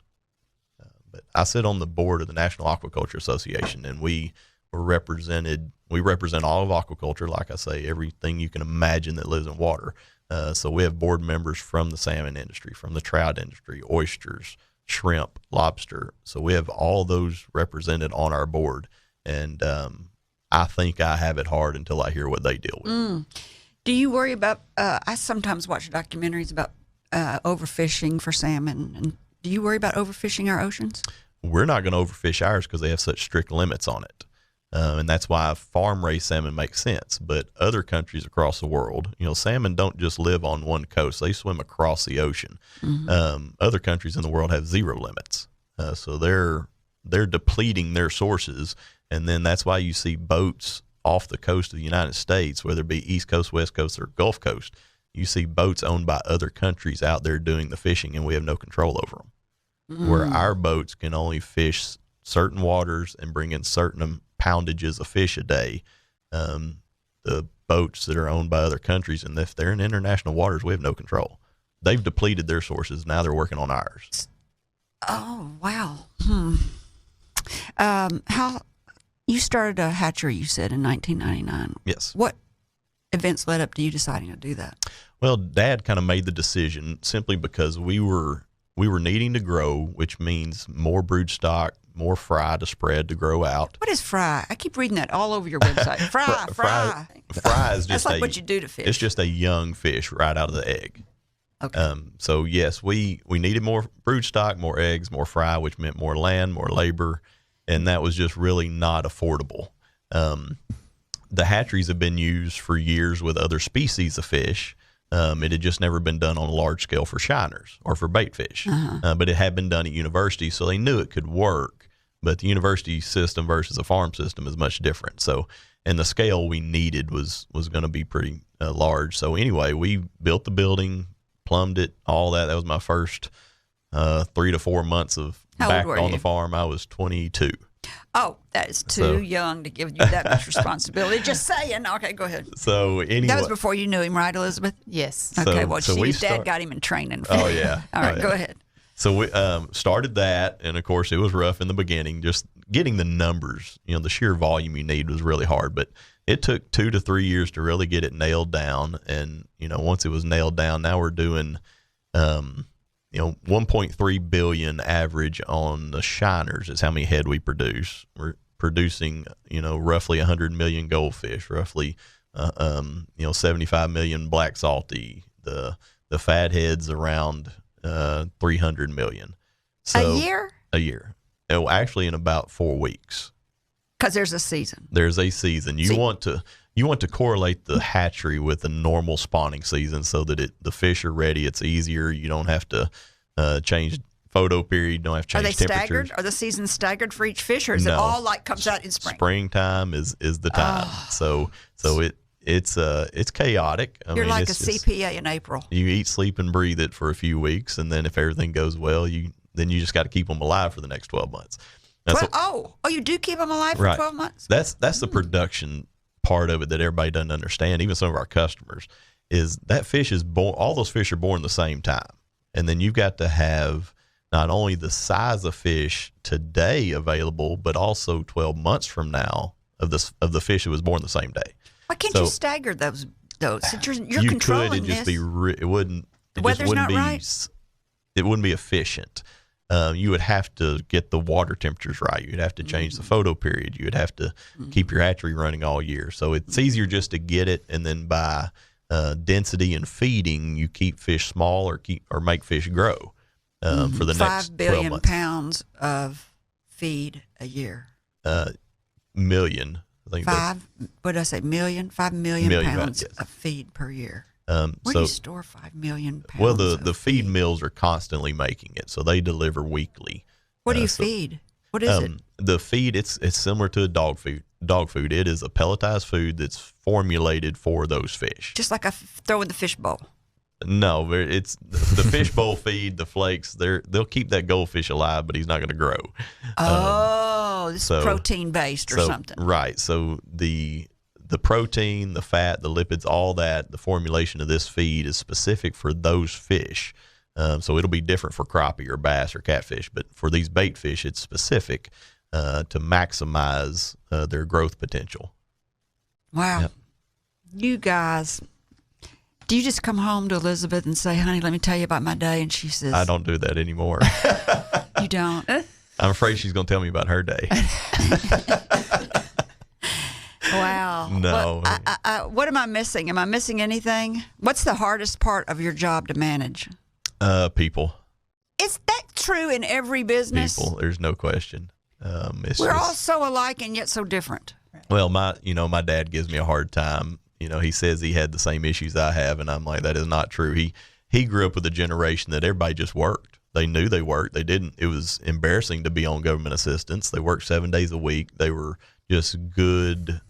it. I sit on the board of the National Aquaculture Association, and we represent all of aquaculture. Like I say, everything you can imagine that lives in water. So we have board members from the salmon industry, from the trout industry, oysters, shrimp, lobster. So we have all those represented on our board. And I think I have it hard until I hear what they deal with. Do you worry about, I sometimes watch documentaries about overfishing for salmon. And do you worry about overfishing our oceans? We're not going to overfish ours because they have such strict limits on it. And that's why farm-raised salmon makes sense. But other countries across the world, salmon don't just live on one coast. They swim across the ocean. Other countries in the world have zero limits. So they're depleting their sources. And then that's why you see boats off the coast of the United States, whether it be East Coast, West Coast, or Gulf Coast. You see boats owned by other countries out there doing the fishing, and we have no control over them. Where our boats can only fish certain waters and bring in certain poundages of fish a day. The boats that are owned by other countries, and if they're in international waters, we have no control. They've depleted their sources. Now they're working on ours. Oh, wow. How you started a hatchery, you said, in 1999. Yes. What events led up to you deciding to do that? Well, Dad kind of made the decision simply because we were needing to grow, which means more brood stock, more fry to spread to grow out. What is fry? I keep reading that all over your website. Fry. Fry is just that's like what you do to fish. It's just a young fish right out of the egg. Okay. So yes, we needed more brood stock, more eggs, more fry, which meant more land, more labor, and that was just really not affordable. The hatcheries have been used for years with other species of fish. It had just never been done on a large scale for shiners or for bait fish. But it had been done at universities, so they knew it could work. But the university system versus a farm system is much different. So, and the scale we needed was going to be pretty large. So anyway, we built the building, plumbed it, all that. That was my first 3 to 4 months of back on the farm. I was 22. Oh, that is too young to give you that much responsibility. Just saying. Okay, go ahead. So anyway, that was before you knew him, right, Elizabeth? Yes. Okay. His dad got him in training. Oh yeah. All right, go ahead. So we started that, and of course it was rough in the beginning. Just getting the numbers, the sheer volume you need was really hard. But it took 2 to 3 years to really get it nailed down. And once it was nailed down, now we're doing 1.3 billion average on the shiners is how many head we produce. We're producing, roughly 100 million goldfish, roughly, 75 million black salty. The fat heads around 300 million. So, a year? A year. Oh, actually, in about 4 weeks. Because there's a season. There's a season. You want to correlate the hatchery with the normal spawning season so that the fish are ready. It's easier. You don't have to change photo period. You don't have to change temperatures. Are they staggered? Are the seasons staggered for each fish, or is it all like comes out in spring? Springtime is the time. So it's chaotic. You're like a CPA in April. You eat, sleep, and breathe it for a few weeks, and then if everything goes well, you just got to keep them alive for the next 12 months. You do keep them alive for 12 months? That's the production part of it that everybody doesn't understand. Even some of our customers is that fish is born. All those fish are born the same time, and then you've got to have not only the size of fish today available, but also 12 months from now of the fish that was born the same day. Why can't you stagger those? Since you're you controlling could. It just this. it wouldn't. The weather's not right. It wouldn't be efficient. You would have to get the water temperatures right. You'd have to change the photo period. You would have to keep your hatchery running all year. So it's easier just to get it, and then by density and feeding, you keep fish small or make fish grow for the next 5 billion 12 months. pounds of feed a year. Million. I think 5 million pounds of feed per year. Where do you store 5 million pounds? Well, the feed mills are constantly making it, so they deliver weekly. What do you feed? What is it? The feed, it's similar to dog food. It is a pelletized food that's formulated for those fish. Just like I throw in the fish bowl. No, it's the fish bowl feed, the flakes. They'll keep that goldfish alive, but he's not going to grow. This is protein based or something. Right. So the protein, the fat, the lipids, all that, the formulation of this feed is specific for those fish. So it'll be different for crappie or bass or catfish, but for these bait fish, it's specific to maximize their growth potential. Wow. Yep. You guys, do you just come home to Elizabeth and say, honey, let me tell you about my day? And she says, I don't do that anymore. You don't? I'm afraid she's going to tell me about her day. Wow. No. What am I missing? Am I missing anything? What's the hardest part of your job to manage? People. Is that true in every business? People. There's no question. We're all so alike and yet so different. Well, my dad gives me a hard time. He says he had the same issues I have, and I'm like, that is not true. He grew up with a generation that everybody just worked. They knew they worked. They didn't. It was embarrassing to be on government assistance. They worked 7 days a week. They were just good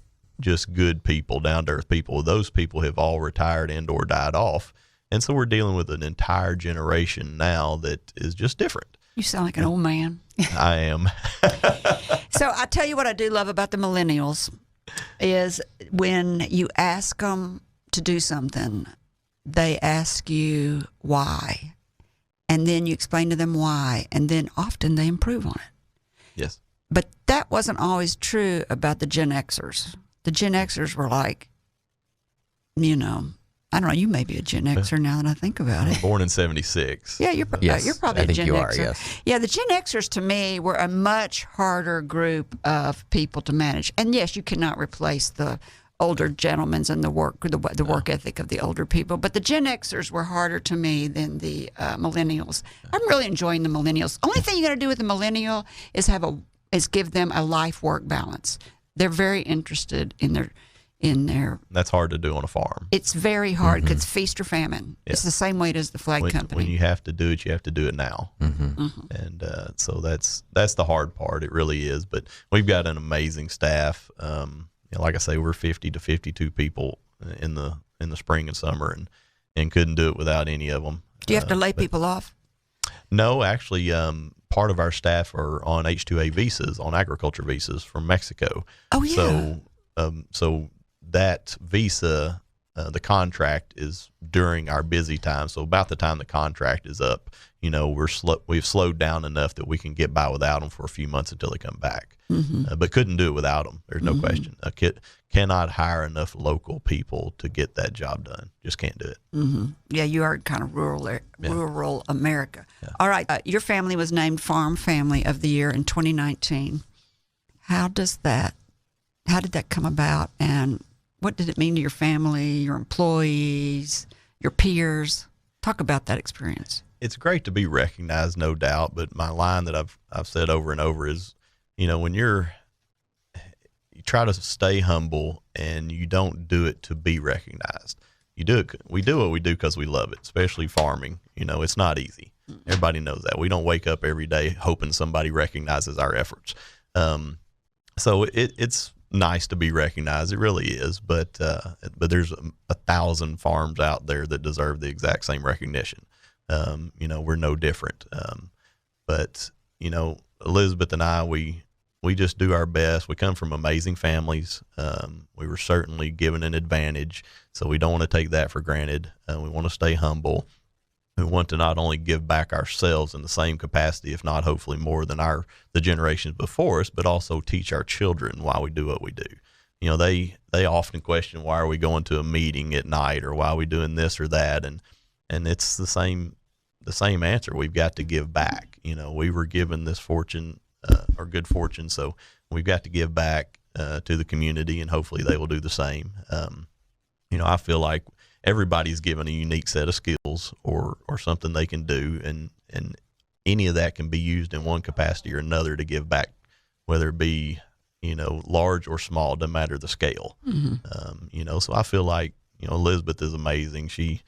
people, down to earth people. Those people have all retired and or died off, and so we're dealing with an entire generation now that is just different. You sound like an old man. I am. So I tell you what I do love about the millennials is when you ask them to do something, they ask you why. And then you explain to them why. And then often they improve on it. Yes. But that wasn't always true about the Gen Xers. The Gen Xers were like, I don't know, you may be a Gen Xer now that I think about it. Born in 76. Yeah, you're probably I a think Gen you Xer. are, yes. Yeah, the Gen Xers to me were a much harder group of people to manage. And yes, you cannot replace the older gentlemen and the work ethic of the older people. But the Gen Xers were harder to me than the millennials. I'm really enjoying the millennials. Only thing you got to do with the millennial is give them a life-work balance. They're very interested in their. That's hard to do on a farm. It's very hard because it's feast or famine. Yeah. It's the same way as the flag company. When you have to do it, you have to do it now. And so that's the hard part. It really is. But we've got an amazing staff. Like I say, we're 50 to 52 people in the spring and summer, and couldn't do it without any of them. Do you have to lay people off? No, actually, part of our staff are on H-2A visas, on agriculture visas from Mexico. Oh yeah. So that visa, the contract is during our busy time. So about the time the contract is up, we've slowed down enough that we can get by without them for a few months until they come back. But couldn't do it without them. There's no question. A kid cannot hire enough local people to get that job done. Just can't do it. Yeah, you are kind of rural America. Yeah. All right. Your family was named Farm Family of the Year in 2019. How did that come about, and what did it mean to your family, your employees, your peers? Talk about that experience. It's great to be recognized, no doubt, but my line that I've said over and over is, when you try to stay humble and you don't do it to be recognized. We do what we do because we love it, especially farming. It's not easy. Everybody knows that. We don't wake up every day hoping somebody recognizes our efforts. So it's nice to be recognized. It really is, but there's 1,000 farms out there that deserve the exact same recognition. We're no different. But Elizabeth and I, we just do our best. We come from amazing families. We were certainly given an advantage, so we don't want to take that for granted. We want to stay humble. We want to not only give back ourselves in the same capacity, if not hopefully more than the generations before us, but also teach our children why we do what we do. They often question, why are we going to a meeting at night, or why are we doing this or that? And it's the same answer. We've got to give back. We were given this fortune, or good fortune, so we've got to give back to the community, and hopefully they will do the same. I feel like everybody's given a unique set of skills or something they can do, and any of that can be used in one capacity or another to give back, whether it be large or small, doesn't matter the scale. So I feel like Elizabeth is amazing. She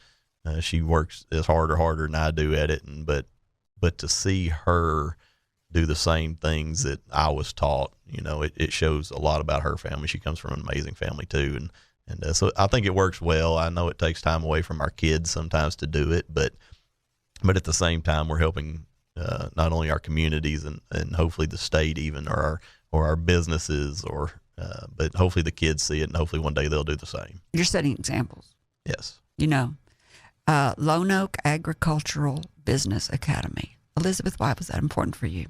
works as hard or harder than I do at it, but to see her do the same things that I was taught, it shows a lot about her family. She comes from an amazing family too, and so I think it works well. I know it takes time away from our kids sometimes to do it, but at the same time, we're helping not only our communities and hopefully the state even, or our businesses, but hopefully the kids see it, and hopefully one day they'll do the same. You're setting examples. Yes. Lonoke Agricultural Business Academy. Elizabeth, why was that important for you?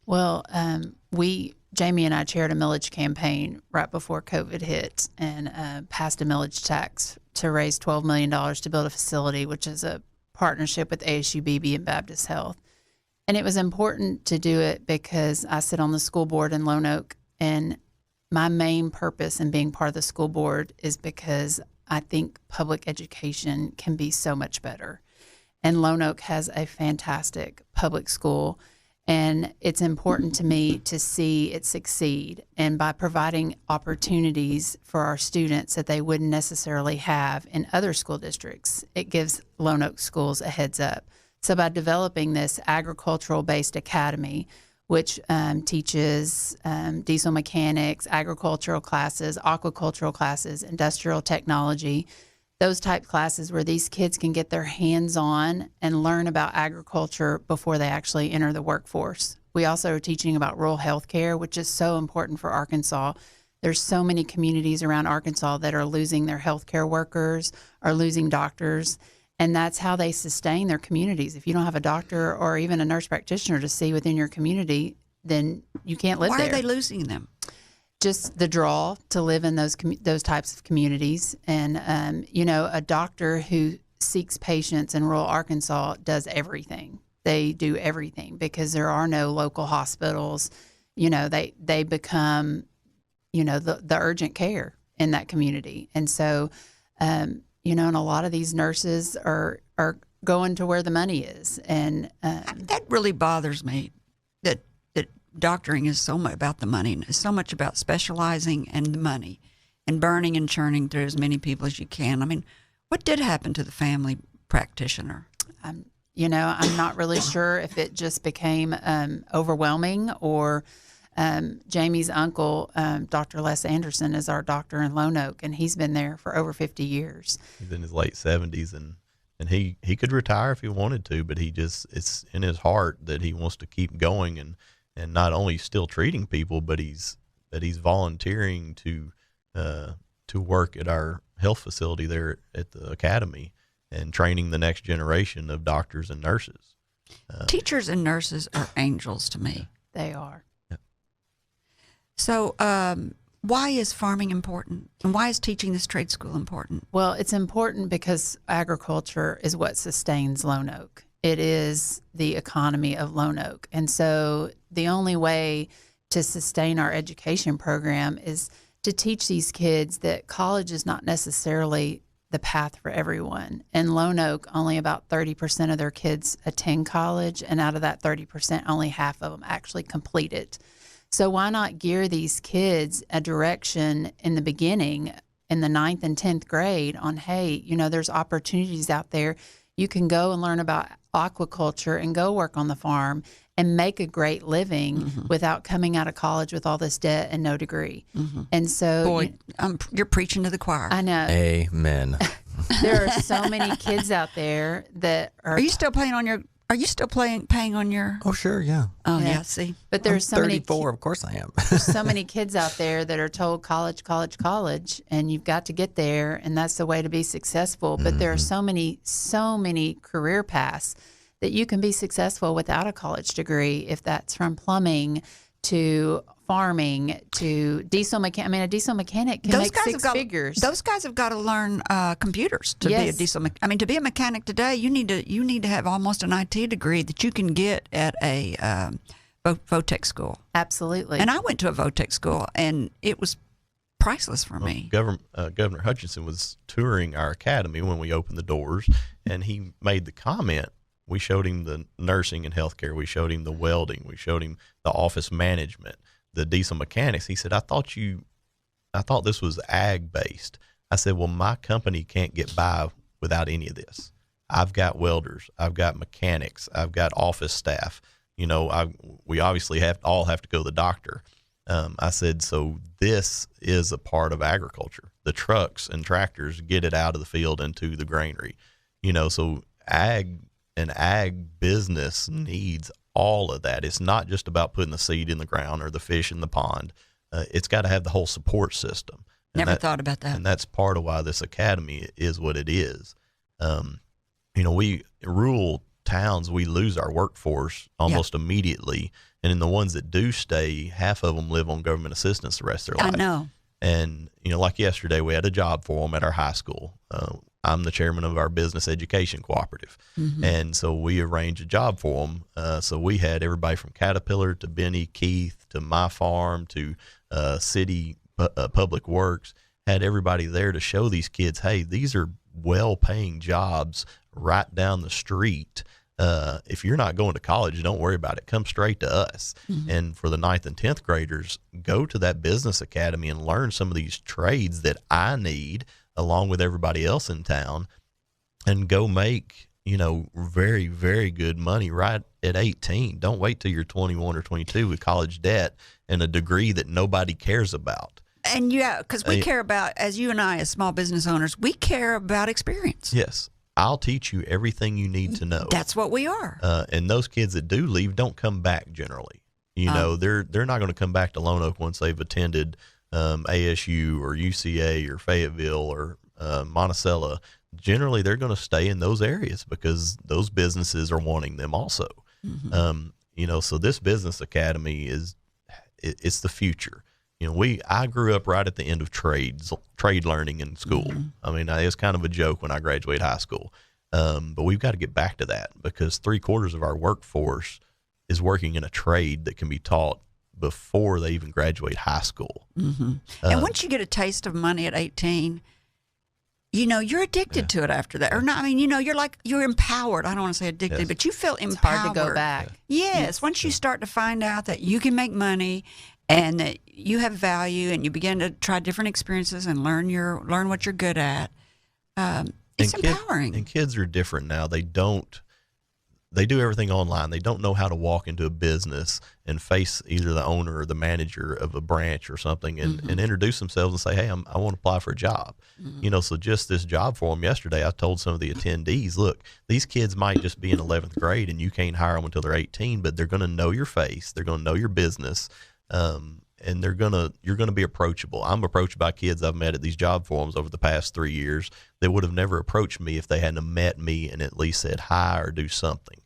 Well, Jame and I chaired a millage campaign right before COVID hit and passed a millage tax to raise $12 million to build a facility, which is a partnership with ASUBB and Baptist Health. And it was important to do it because I sit on the school board in Lonoke, and my main purpose in being part of the school board is because I think public education can be so much better. And Lonoke has a fantastic public school, and it's important to me to see it succeed. And by providing opportunities for our students that they wouldn't necessarily have in other school districts, it gives Lonoke schools a heads up. So by developing this agricultural-based academy, which teaches diesel mechanics, agricultural classes, aquacultural classes, industrial technology, those type classes where these kids can get their hands on and learn about agriculture before they actually enter the workforce. We also are teaching about rural health care, which is so important for Arkansas. There's so many communities around Arkansas that are losing their healthcare workers, are losing doctors, and that's how they sustain their communities. If you don't have a doctor or even a nurse practitioner to see within your community, then you can't live there. Why are they losing them? Just the draw to live in those types of communities. And, a doctor who seeks patients in rural Arkansas does everything. They do everything because there are no local hospitals. They become, the urgent care in that community. And so, and a lot of these nurses are going to where the money is. And that really bothers me, that doctoring is so much about the money, and it's so much about specializing and the money and burning and churning through as many people as you can. I mean, what did happen to the family practitioner? I'm not really sure if it just became overwhelming or Jamie's uncle, Dr. Les Anderson, is our doctor in Lonoke, and he's been there for over 50 years. He's in his late 70s, and he could retire if he wanted to, but it's in his heart that he wants to keep going and not only still treating people, but he's volunteering to work at our health facility there at the academy and training the next generation of doctors and nurses. Teachers and nurses are angels to me. They are. Yeah. So why is farming important? And why is teaching this trade school important? Well, it's important because agriculture is what sustains Lonoke. It is the economy of Lonoke. And so the only way to sustain our education program is to teach these kids that college is not necessarily the path for everyone. In Lonoke, only about 30% of their kids attend college, and out of that 30%, only half of them actually complete it. So why not gear these kids a direction in the beginning, in the 9th and 10th grade, on, hey, there's opportunities out there. You can go and learn about aquaculture and go work on the farm and make a great living without coming out of college with all this debt and no degree. And so, boy, you're preaching to the choir. I know. Amen. There are so many kids out there that are. Are you still paying on your? Oh, sure, yeah. Oh, yeah. See, but there's I'm so 34, many. of course I am. There's so many kids out there that are told college, and you've got to get there, and that's the way to be successful. But there are so many career paths that you can be successful without a college degree, if that's from plumbing to farming to diesel mechanic. I mean, a diesel mechanic can make six figures. Those guys have got to learn computers to be a diesel mechanic. I mean, to be a mechanic today, you need to have almost an IT degree that you can get at a VOTEC school. Absolutely. And I went to a VOTEC school, and it was priceless for me. Governor Hutchinson was touring our academy when we opened the doors, and he made the comment. We showed him the nursing and healthcare. We showed him the welding. We showed him the office management, the diesel mechanics. He said, I thought this was ag based. I said, well, my company can't get by without any of this. I've got welders. I've got mechanics. I've got office staff. We obviously all have to go to the doctor. I said, so this is a part of agriculture. The trucks and tractors get it out of the field into the granary. So ag business needs all of that. It's not just about putting the seed in the ground or the fish in the pond. It's got to have the whole support system. Never thought about that. And that's part of why this academy is what it is. We rural towns, we lose our workforce almost immediately. And in the ones that do stay, half of them live on government assistance the rest of their life. I know. And, like yesterday, we had a job for them at our high school. I'm the chairman of our business education cooperative. And so we arranged a job for them. So we had everybody from Caterpillar to Benny Keith to My Farm to City Public Works, had everybody there to show these kids, hey, these are well-paying jobs right down the street. If you're not going to college, don't worry about it. Come straight to us. And for the 9th and 10th graders, go to that business academy and learn some of these trades that I need along with everybody else in town, and go make, very, very good money right at 18. Don't wait till you're 21 or 22 with college debt and a degree that nobody cares about. And because we care about, as you and I, as small business owners, we care about experience. Yes. I'll teach you everything you need to know. That's what we are. And those kids that do leave don't come back generally. They're not going to come back to Lonoke once they've attended ASU or UCA or Fayetteville or Monticello. Generally, they're going to stay in those areas because those businesses are wanting them also. So this business academy it's the future. I grew up right at the end of trade learning in school. I mean, it's kind of a joke when I graduate high school. But we've got to get back to that because 3/4 of our workforce is working in a trade that can be taught before they even graduate high school. And once you get a taste of money at 18, you're addicted to it after that. Or not, you're empowered. I don't want to say addicted, but you feel empowered. It's hard to go back. Yes. Once you start to find out that you can make money and that you have value and you begin to try different experiences and learn what you're good at, it's empowering. And kids are different now. They do everything online. They don't know how to walk into a business and face either the owner or the manager of a branch or something and introduce themselves and say, hey, I want to apply for a job. So just this job for them yesterday, I told some of the attendees, look, these kids might just be in 11th grade and you can't hire them until they're 18, but they're going to know your face. They're going to know your business. And you're gonna be approachable. I'm approached by kids I've met at these job forums over the past 3 years that would have never approached me if they hadn't met me and at least said hi or do something.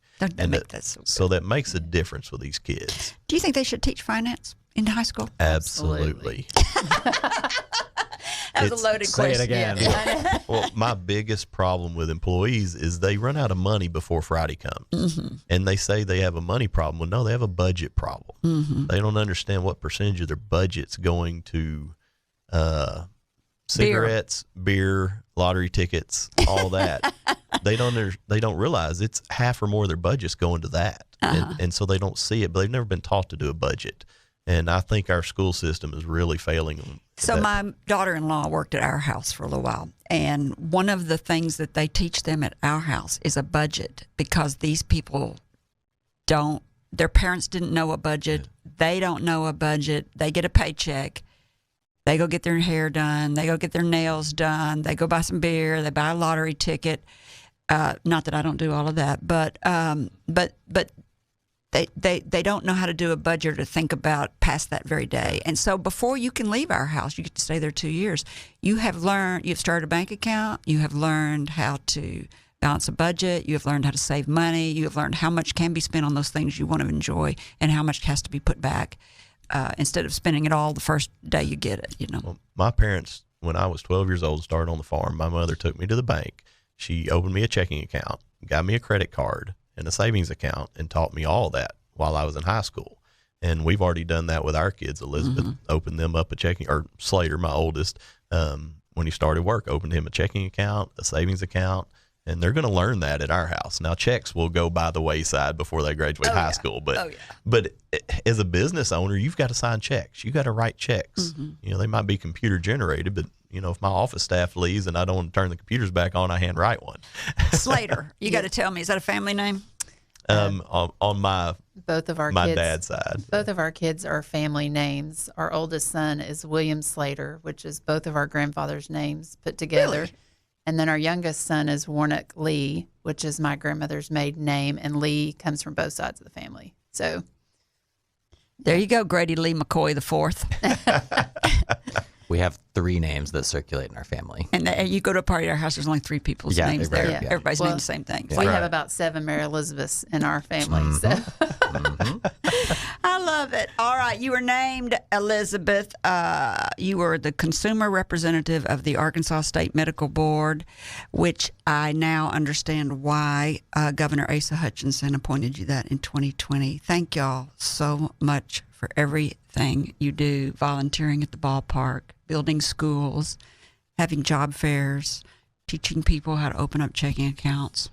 So that makes a difference with these kids. Do you think they should teach finance in high school? Absolutely. That was a loaded question. Say it again. Yeah. Well, my biggest problem with employees is they run out of money before Friday comes. And they say they have a money problem. Well, no, they have a budget problem. They don't understand what percentage of their budget's going to cigarettes, beer, lottery tickets, all that. They don't realize it's half or more of their budget's going to that. And so they don't see it, but they've never been taught to do a budget. And I think our school system is really failing them. So my daughter-in-law worked at our house for a little while, and one of the things that they teach them at our house is a budget, because these people their parents didn't know a budget. They don't know a budget. They get a paycheck. They go get their hair done. They go get their nails done. They go buy some beer. They buy a lottery ticket. Not that I don't do all of that, but They don't know how to do a budget or think about past that very day. And so before you can leave our house, you get to stay there 2 years. You've started a bank account. You have learned how to balance a budget. You have learned how to save money. You have learned how much can be spent on those things you want to enjoy and how much has to be put back instead of spending it all the first day you get it, Well, my parents, when I was 12 years old, started on the farm. My mother took me to the bank. She opened me a checking account, got me a credit card and a savings account, and taught me all that while I was in high school. And we've already done that with our kids. Elizabeth opened them up a checking, or Slater, my oldest, when he started work, opened him a checking account, a savings account, and they're going to learn that at our house. Now, checks will go by the wayside before they graduate high school, but as a business owner, you've got to sign checks. You got to write checks. They might be computer generated, but if my office staff leaves and I don't want to turn the computers back on, I hand write one. Slater, you got to tell me, is that a family name? On my kids, dad's side. Both of our kids are family names. Our oldest son is William Slater, which is both of our grandfather's names put together. Really? And then our youngest son is Warnock Lee, which is my grandmother's maiden name, and Lee comes from both sides of the family. So there you go, Grady Lee McCoy the fourth. We have 3 names that circulate in our family. And you go to a party at our house, there's only 3 people's Yeah, names right, there. yeah. Everybody's Well, named the same thing. We have about 7 Mary Elizabeths in our family. So I love it. All right. You were named Elizabeth. You were the consumer representative of the Arkansas State Medical Board, which I now understand why Governor Asa Hutchinson appointed you that in 2020. Thank y'all so much for everything you do, volunteering at the ballpark, building schools, having job fairs, teaching people how to open up checking accounts.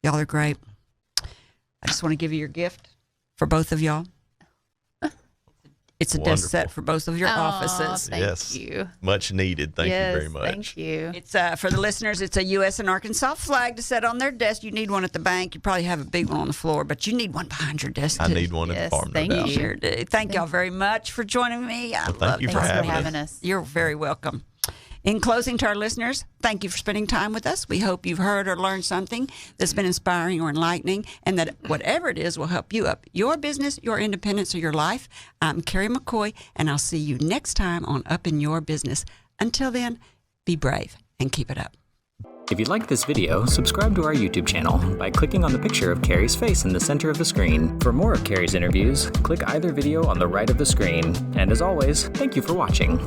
Y'all are great. I just want to give you your gift for both of y'all. It's a desk set for both of your offices. Thank you. Much needed. Thank you very much. Thank you. It's for the listeners. It's a U.S. and Arkansas flag to set on their desk. You need one at the bank. You probably have a big one on the floor, but you need one behind your desk. I too. need one at the farm. thank No doubt. you. Sure do. Thank y'all very much for joining me. Thank you for Thanks for having having us. us. You're very welcome. In closing, to our listeners, thank you for spending time with us. We hope you've heard or learned something that's been inspiring or enlightening, and that whatever it is will help you up your business, your independence, or your life. I'm Kerry McCoy, and I'll see you next time on Up in Your Business. Until then, be brave and keep it up. If you like this video, subscribe to our YouTube channel by clicking on the picture of Kerry's face in the center of the screen. For more of Kerry's interviews, click either video on the right of the screen. And as always, thank you for watching.